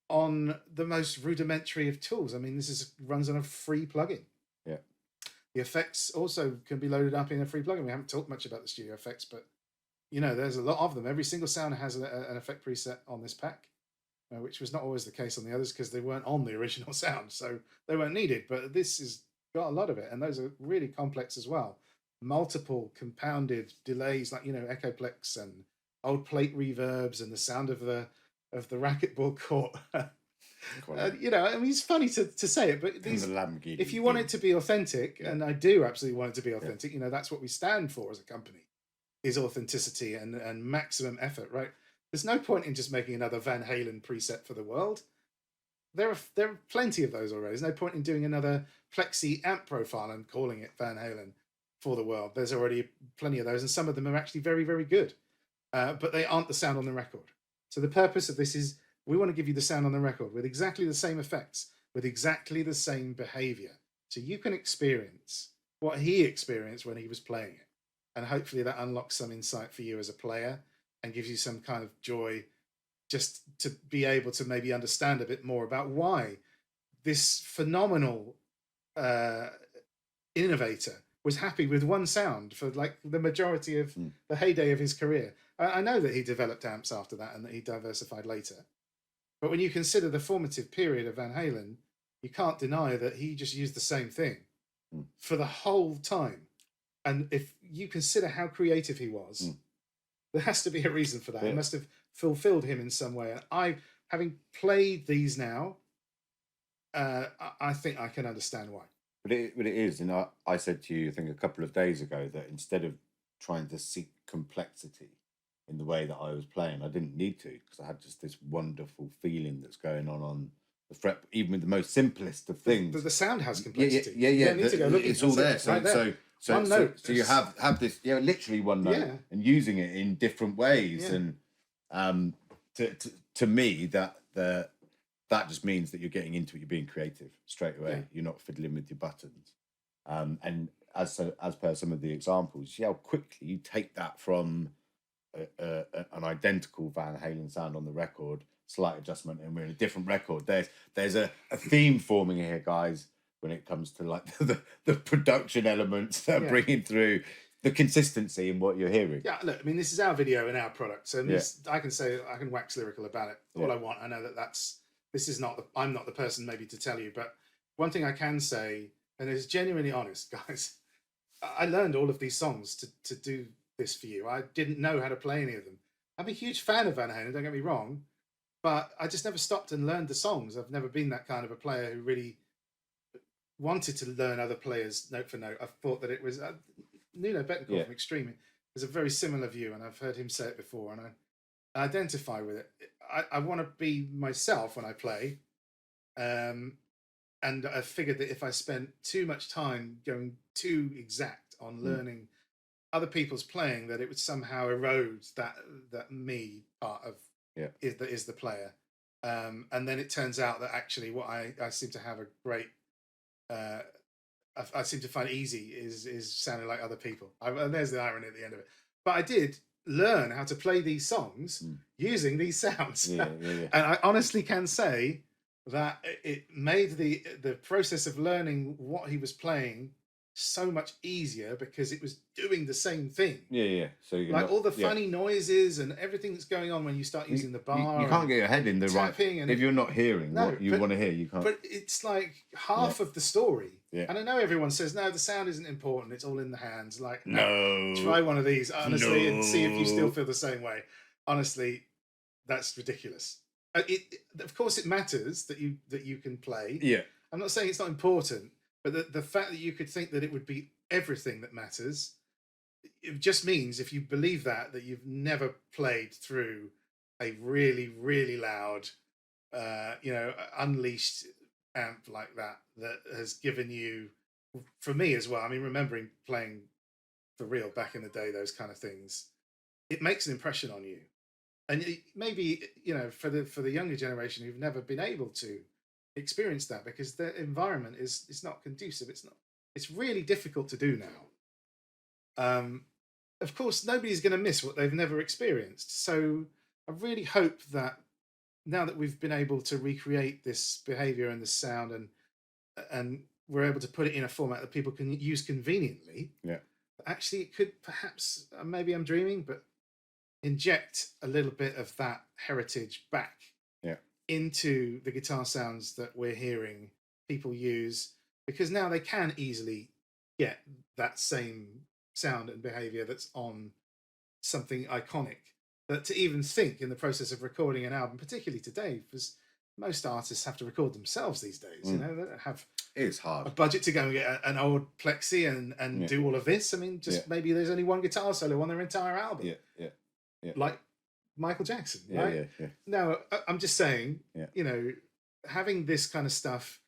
on the most rudimentary of tools. I mean, this runs on a free plugin. Yeah. The effects also can be loaded up in a free plugin. We haven't talked much about the studio effects, but you know, there's a lot of them. Every single sound has an effect preset on this pack, which was not always the case on the others because they weren't on the original sound, so they weren't needed. But this has got a lot of it, and those are really complex as well. Multiple compounded delays, like, you know, Echoplex and old plate reverbs and the sound of the racquetball court. You know, I mean, it's funny to say it, but if you want it to be authentic, and I do absolutely want it to be authentic, you know, that's what we stand for as a company, is authenticity and maximum effort, right? There's no point in just making another Van Halen preset for the world. There are plenty of those already. There's no point in doing another Plexi amp profile and calling it Van Halen for the world. There's already plenty of those, and some of them are actually very, very good, but they aren't the sound on the record. So the purpose of this is we want to give you the sound on the record with exactly the same effects, with exactly the same behavior, so you can experience what he experienced when he was playing it. And hopefully that unlocks some insight for you as a player and gives you some kind of joy just to be able to maybe understand a bit more about why this phenomenal innovator was happy with one sound for like the majority of the heyday of his career. I know that he developed amps after that and that he diversified later. But when you consider the formative period of Van Halen, you can't deny that he just used the same thing for the whole time. And if you consider how creative he was, there has to be a reason for that. It must have fulfilled him in some way. And having played these now, I think I can understand why. But it is, and I said to you, I think a couple of days ago, that instead of trying to seek complexity in the way that I was playing. I didn't need to because I had just this wonderful feeling that's going on the fret, even with the most simplest of things. The sound has Yeah, complexity. yeah. You don't need to go looking. It's all there. It's right there. So One note. So you have this, literally one note, Yeah. and using it in different ways, Yeah. and to me that just means that you're getting into it. You're being creative straight away. Yeah. You're not fiddling with your buttons, and as per some of the examples, see how quickly you take that from an identical Van Halen sound on the record, slight adjustment, and we're in a different record. There's a theme forming here, guys, when it comes to like the production elements that are Yeah. bringing through the consistency in what you're hearing. Yeah, look, I mean, this is our video and our product, so Yeah. I can say I can wax lyrical about it all Yeah. I want. I know this is not I'm not the person maybe to tell you, but one thing I can say, and it's genuinely honest, guys, I learned all of these songs to do this for you. I didn't know how to play any of them. I'm a huge fan of Van Halen, don't get me wrong, but I just never stopped and learned the songs. I've never been that kind of a player who really wanted to learn other players note for note. I thought that it was Nuno Bettencourt Yeah. from Extreme has a very similar view, and I've heard him say it before, and I identify with it. I want to be myself when I play, and I figured that if I spent too much time going too exact on learning other people's playing, that it would somehow erode that me part of Yeah. is the player. And then it turns out that actually what I seem to have a great I seem to find easy is sounding like other people. And there's the irony at the end of it. But I did learn how to play these songs using these sounds. Yeah. And I honestly can say that it made the process of learning what he was playing so much easier because it was doing the same thing. Yeah. So you're Like not- all the yeah. funny noises and everything that's going on when you start using the bar. You can't and get your head in the right. tapping and If you're not hearing No, what you but- want to hear, you can't. But it's like half of the story. Yeah. And I know everyone says, no, the sound isn't important. It's all in the hands. Like, no. try one of these, honestly, and see if you still No. feel the same way. Honestly, that's ridiculous. Of course, it matters that you can play. Yeah. I'm not saying it's not important, but the fact that you could think that it would be everything that matters, it just means if you believe that you've never played through a really, really loud, unleashed amp like that has given you, for me as well. I mean, remembering playing for real back in the day, those kind of things, it makes an impression on you. And maybe for the younger generation who've never been able to experience that because their environment is not conducive. It's really difficult to do now. Of course, nobody's going to miss what they've never experienced. So I really hope that now that we've been able to recreate this behavior and this sound and we're able to put it in a format that people can use conveniently, actually it could perhaps, maybe I'm dreaming, but inject a little bit of that heritage back into the guitar sounds that we're hearing people use, because now they can easily get that same sound and behavior that's on something iconic. That to even think in the process of recording an album, particularly today, because most artists have to record themselves these days. They don't have It's a hard. budget to go and get an old Plexi and do all of this. I mean, maybe there's only one guitar solo on their entire album. Yeah. Like Michael Jackson, right? Yeah. No, I'm just saying, Yeah. Having this kind of stuff,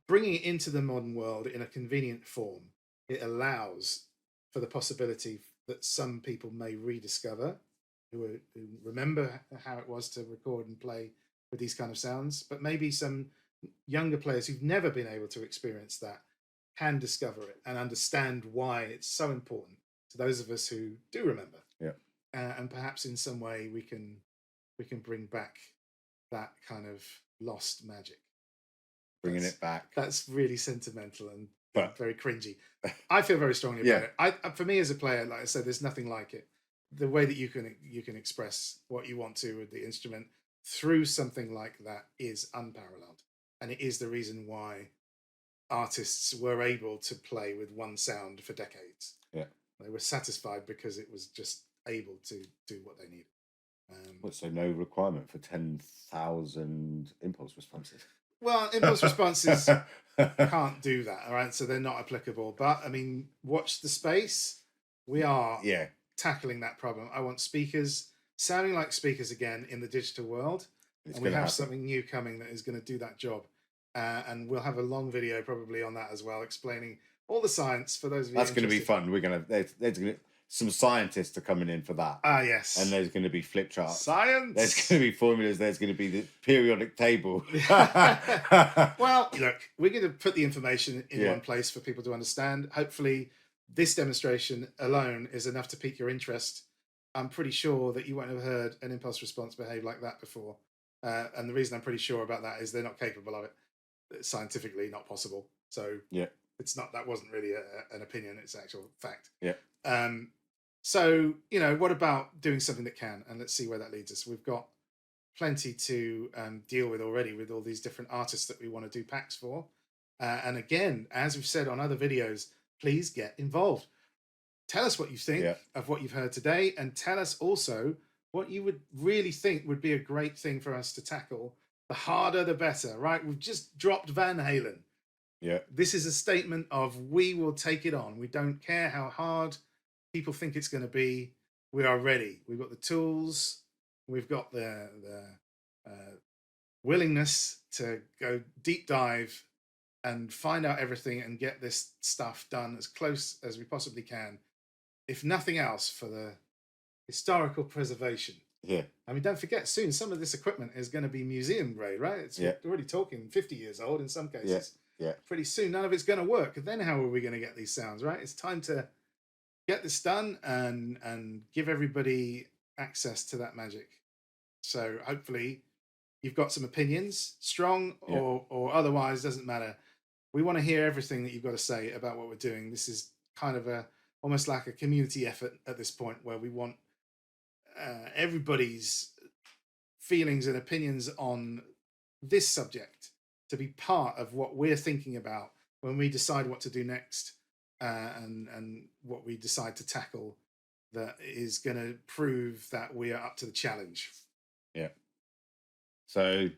bringing it into the modern world in a convenient form, it allows for the possibility that some people may rediscover who remember how it was to record and play with these kind of sounds, but maybe some younger players who've never been able to experience that can discover it and understand why it's so important to those of us who do remember. And perhaps in some way we can bring back that kind of lost magic. Bringing it back. That's really sentimental and But- very cringy. I feel very strongly about it. For me as a player, like I said, there's nothing like it. The way that you can express what you want to with the instrument through something like that is unparalleled, and it is the reason why artists were able to play with one sound for decades. They were satisfied because it was just able to do what they needed. So no requirement for 10,000 impulse responses. Well, impulse responses can't do that, all right? So they're not applicable. But I mean, watch the space. We are tackling that problem. I want speakers sounding like speakers again in the digital world. It's And we gonna have happen. something new coming that is going to do that job. And we'll have a long video probably on that as well, explaining all the science for those of you That's going to be interested. fun. We're gonna there's gonna some scientists are coming in for that, Ah, yes. and there's going to be flip charts. Science. There's going to be formulas. There's going to be the periodic table. Well, look, we're going to put the information in Yeah. one place for people to understand. Hopefully, this demonstration alone is enough to pique your interest. I'm pretty sure that you won't have heard an impulse response behave like that before. And the reason I'm pretty sure about that is they're not capable of it. It's scientifically not possible. So Yeah. it's not, that wasn't really an opinion, it's actual fact. Yeah. So, what about doing something that can? And let's see where that leads us. We've got plenty to deal with already with all these different artists that we want to do packs for. And again, as we've said on other videos, please get involved. Tell us what you think Yeah. of what you've heard today, and tell us also what you would really think would be a great thing for us to tackle. The harder, the better, right? We've just dropped Van Halen. Yeah. This is a statement of we will take it on. We don't care how hard people think it's going to be. We are ready. We've got the tools. We've got the willingness to go deep dive and find out everything and get this stuff done as close as we possibly can, if nothing else, for the historical preservation. Yeah. I mean, don't forget, soon some of this equipment is going to be museum grade, right? It's Yeah. we're already talking 50 years old in some cases. Yeah. Pretty soon, none of it's going to work. Then how are we going to get these sounds, right? It's time to get this done and give everybody access to that magic. So hopefully you've got some opinions, strong Yeah. or otherwise, doesn't matter. We want to hear everything that you've got to say about what we're doing. This is kind of almost like a community effort at this point, where we want everybody's feelings and opinions on this subject to be part of what we're thinking about when we decide what to do next, and what we decide to tackle that is going to prove that we are up to the challenge. So,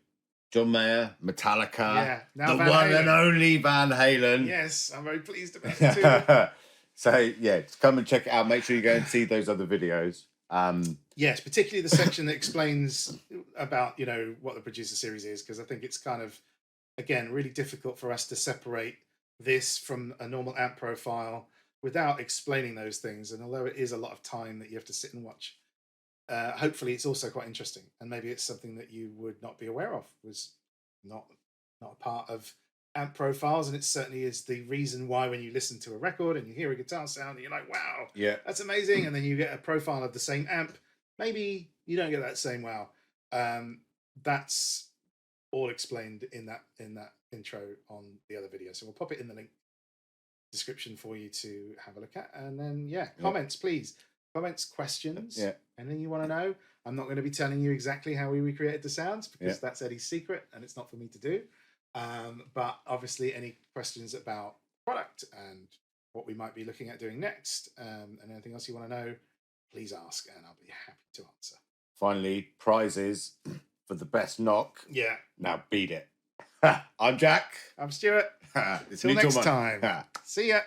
John Mayer, Metallica, Yeah, now the Van one Halen. and only Van Halen. Yes, I'm very pleased about it too. So yeah, just come and check it out. Make sure you go and see those other videos. Yes, particularly the section that explains about what the producer series is, because I think it's kind of, again, really difficult for us to separate this from a normal amp profile without explaining those things. And although it is a lot of time that you have to sit and watch, hopefully it's also quite interesting, and maybe it's something that you would not be aware of, was not a part of amp profiles, and it certainly is the reason why when you listen to a record and you hear a guitar sound and you're like, wow, Yeah. that's amazing, and then you get a profile of the same amp, maybe you don't get that same wow. That's all explained in that intro on the other video, so we'll pop it in the link description for you to have a look at. And then comments, please. Comments, questions, Yeah. anything you want to know. I'm not going to be telling you exactly how we recreated the sounds, because that's Eddie's secret and it's not for me to do. But obviously any questions about product and what we might be looking at doing next, and anything else you want to know, please ask and I'll be happy to answer. Finally, prizes for the best knock. Yeah. Now beat it. I'm Jack. I'm Stuart. It's Till Neutral next Monk. time. See ya.